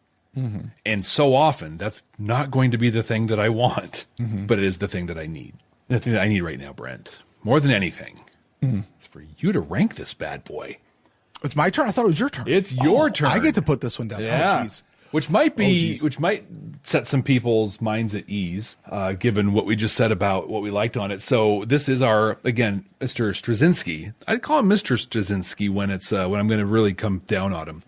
And so often, that's not going to be the thing that I want, but it is the thing that I need. The thing that I need right now, Brent, more than anything, is for you to rank this bad boy. It's my turn? I thought it was your turn. It's your turn. I get to put this one down. Yeah. Oh, jeez. Which might set some people's minds at ease, given what we just said about what we liked on it. So this is our, again, Mr. Straczynski. I'd call him Mr. Straczynski when it's when I'm going to really come down on him.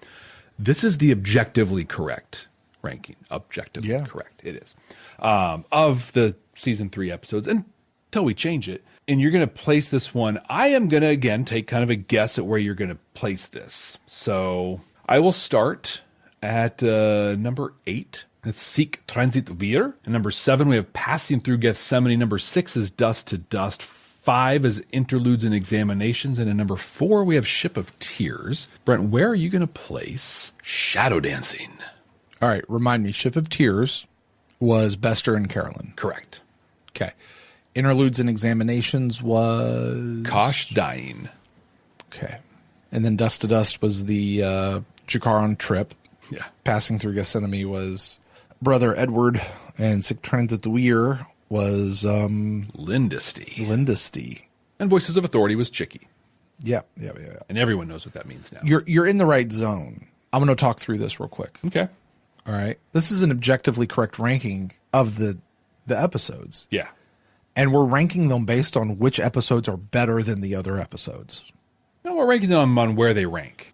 This is the objectively correct ranking. Objectively correct. It is. Of the season 3 episodes until we change it. And you're going to place this one. I am going to, again, take kind of a guess at where you're going to place this. So I will start at number 8. That's Seek Transit Wir. And number 7, we have Passing Through Gethsemane. Number 6 is Dust to Dust. 5 is Interludes and Examinations. And in number 4, we have Ship of Tears. Brent, where are you going to place Shadow Dancing? All right, remind me. Ship of Tears was Bester and Carolyn. Correct. Okay. Interludes and Examinations was... Kosh Dying. Okay. And then Dust to Dust was the Jakaron trip. Yeah. Passing Through Gethsemane was Brother Edward, and Sic Transit the Weir was Lindesty. And Voices of Authority was Chicky. Yeah. And everyone knows what that means now. You're in the right zone. I'm going to talk through this real quick. Okay. All right. This is an objectively correct ranking of the episodes. Yeah. And we're ranking them based on which episodes are better than the other episodes. No, we're ranking them on where they rank.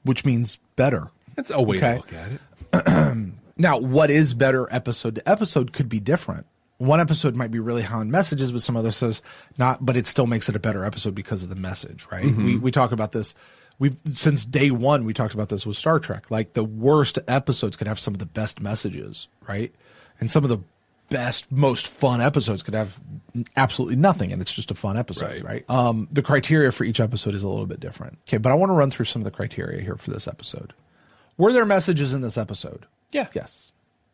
Which means better. That's a way to look at it. Now, what is better episode to episode could be different. One episode might be really high on messages, but some other says not, but it still makes it a better episode because of the message, right? We talk about this. Since day one, we talked about this with Star Trek. Like, the worst episodes could have some of the best messages, right? And some of the best, most fun episodes could have absolutely nothing, and it's just a fun episode, right? The criteria for each episode is a little bit different. Okay, but I want to run through some of the criteria here for this episode. Were there messages in this episode? Yeah.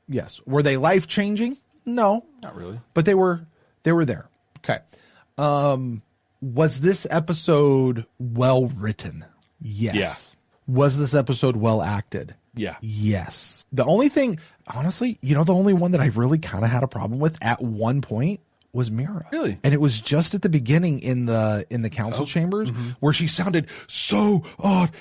Yes. Were they life-changing? No. Not really. But they were there. Okay. Was this episode well written? Yes. Yeah. Was this episode well acted? Yeah. Yes. The only thing, honestly, the only one that I really kind of had a problem with at one point was Mira. Really? And it was just at the beginning in the council chambers where she sounded so odd.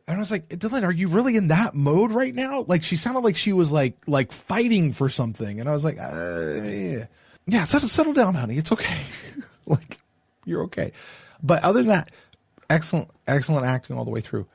And I was like, Dylan, are you really in that mode right now? Like, she sounded like she was like fighting for something. And I was like, yeah, settle down, honey. It's okay. Like, you're okay. But other than that, excellent acting all the way through.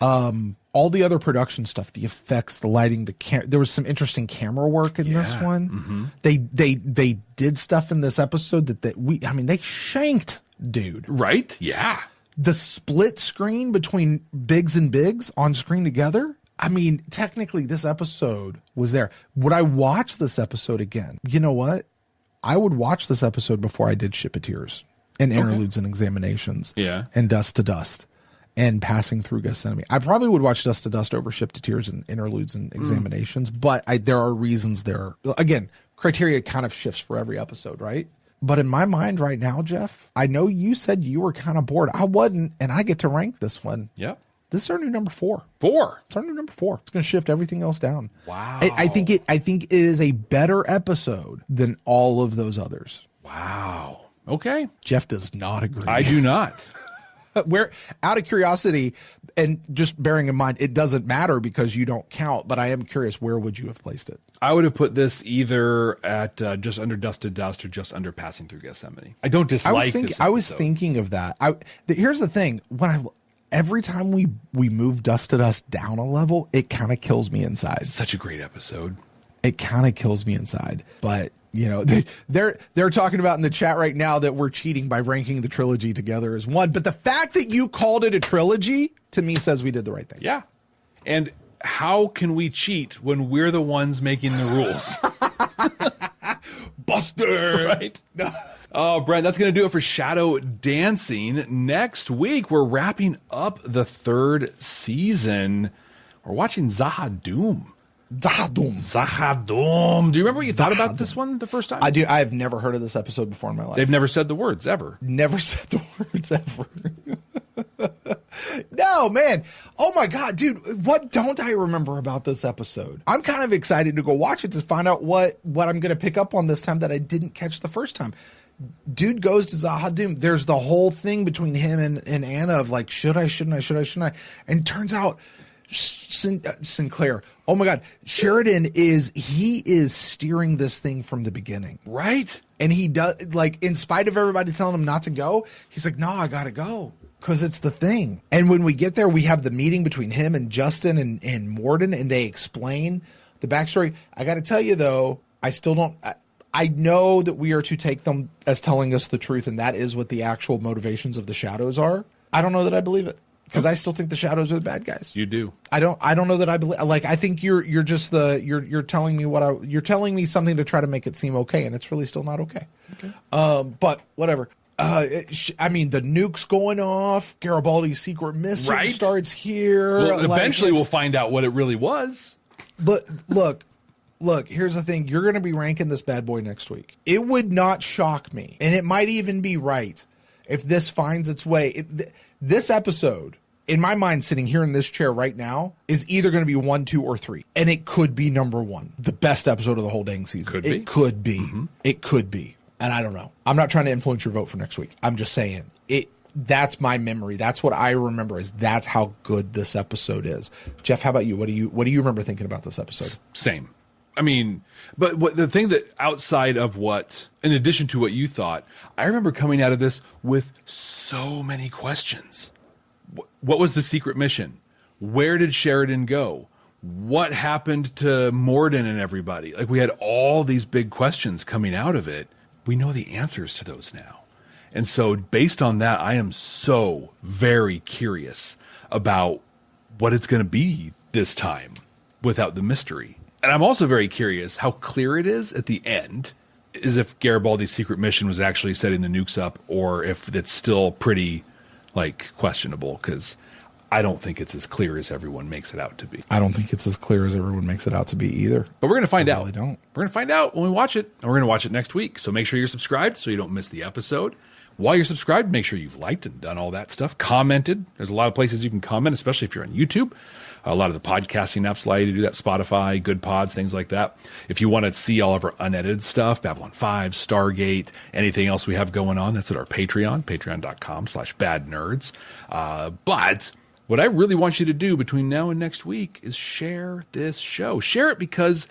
All the other production stuff, the effects, the lighting, there was some interesting camera work in this one. They did stuff in this episode that they shanked dude. Right? Yeah. The split screen between Biggs and Biggs on screen together. I mean, technically this episode was there. Would I watch this episode again? You know what? I would watch this episode before I did Ship of Tears and Interludes and Examinations. Yeah. And Dust to Dust and Passing Through Gethsemane. I probably would watch Dust to Dust over Ship to Tears and Interludes and Examinations, but there are reasons there. Again, criteria kind of shifts for every episode, right? But in my mind right now, Jeff, I know you said you were kind of bored. I wasn't, and I get to rank this one. Yep. This is our new number 4. 4? It's our new number 4. It's going to shift everything else down. Wow. I think it is a better episode than all of those others. Wow. Okay. Jeff does not agree. I do not. Where, out of curiosity, and just bearing in mind, it doesn't matter because you don't count, but I am curious, where would you have placed it? I would have put this either at just under Dust to Dust or just under Passing Through Gethsemane. I don't dislike this episode. I was thinking of that. Here's the thing. Every time we move Dust to Dust down a level, it kind of kills me inside. It's such a great episode. It kind of kills me inside. But, they're talking about in the chat right now that we're cheating by ranking the trilogy together as one. But the fact that you called it a trilogy, to me, says we did the right thing. Yeah. And how can we cheat when we're the ones making the rules? Buster! Right? Oh, Brent, that's going to do it for Shadow Dancing. Next week, we're wrapping up the 3rd season. We're watching Zahadum. Zahadum. Do you remember what you thought about this one the first time? I do. I have never heard of this episode before in my life. They've never said the words ever. Never said the words ever. No, man. Oh my God, dude. What don't I remember about this episode? I'm kind of excited to go watch it to find out what I'm going to pick up on this time that I didn't catch the first time. Dude goes to Zahadum. There's the whole thing between him and Anna of like, should I, shouldn't I, should I, shouldn't I? And turns out Sinclair, oh my God, Sheridan is steering this thing from the beginning. Right? And he does, like, in spite of everybody telling him not to go, he's like, no, I gotta go. Because it's the thing. And when we get there, we have the meeting between him and Justin and Morden, and they explain the backstory. I got to tell you, though, I still don't... I know that we are to take them as telling us the truth, and that is what the actual motivations of the Shadows are. I don't know that I believe it, because I still think the Shadows are the bad guys. You do. I don't know that I believe... Like, I think you're just you're telling me you're telling me something to try to make it seem okay, and it's really still not okay. But whatever. I mean, the nuke's going off. Garibaldi's secret mission starts here. Well, eventually, we'll find out what it really was. But look, here's the thing. You're going to be ranking this bad boy next week. It would not shock me, and it might even be right, if this finds its way. This episode, in my mind, sitting here in this chair right now, is either going to be 1, 2, or 3. And it could be number 1. The best episode of the whole dang season. It could be. Mm-hmm. It could be. And I don't know. I'm not trying to influence your vote for next week. I'm just saying that's my memory. That's what I remember, is that's how good this episode is. Jeff, how about you? What do you remember thinking about this episode? Same. I mean, but the thing that outside of in addition to what you thought, I remember coming out of this with so many questions. What was the secret mission? Where did Sheridan go? What happened to Morden and everybody? Like, we had all these big questions coming out of it. We know the answers to those now. And so based on that, I am so very curious about what it's going to be this time without the mystery. And I'm also very curious how clear it is at the end, is if Garibaldi's secret mission was actually setting the nukes up, or if it's still pretty, like, questionable, because I don't think it's as clear as everyone makes it out to be. I don't think it's as clear as everyone makes it out to be either. But we're going to find out. I really don't. We're going to find out when we watch it, and we're going to watch it next week. So make sure you're subscribed so you don't miss the episode. While you're subscribed, make sure you've liked and done all that stuff. Commented. There's a lot of places you can comment, especially if you're on YouTube. A lot of the podcasting apps allow you to do that. Spotify, Good Pods, things like that. If you want to see all of our unedited stuff, Babylon 5, Stargate, anything else we have going on, that's at our Patreon, patreon.com/badnerds. But what I really want you to do between now and next week is share this show. Share it because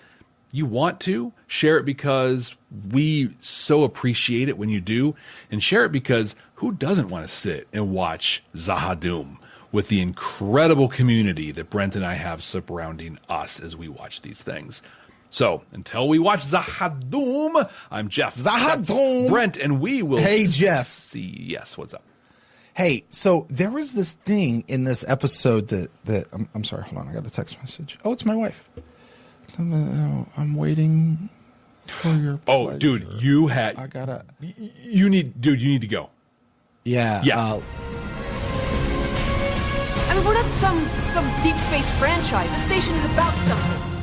you want to. Share it because we so appreciate it when you do. And share it because who doesn't want to sit and watch Zahadum with the incredible community that Brent and I have surrounding us as we watch these things. So, until we watch Zahadum, I'm Jeff. Zahadum! Brent, and we will Jeff. see. Yes, what's up? Hey, so there was this thing in this episode that I'm sorry, hold on, I got a text message. Oh, it's my wife. I'm waiting for your pleasure. Oh, dude, you need to go. Yeah. I mean, we're not some deep space franchise. This station is about something.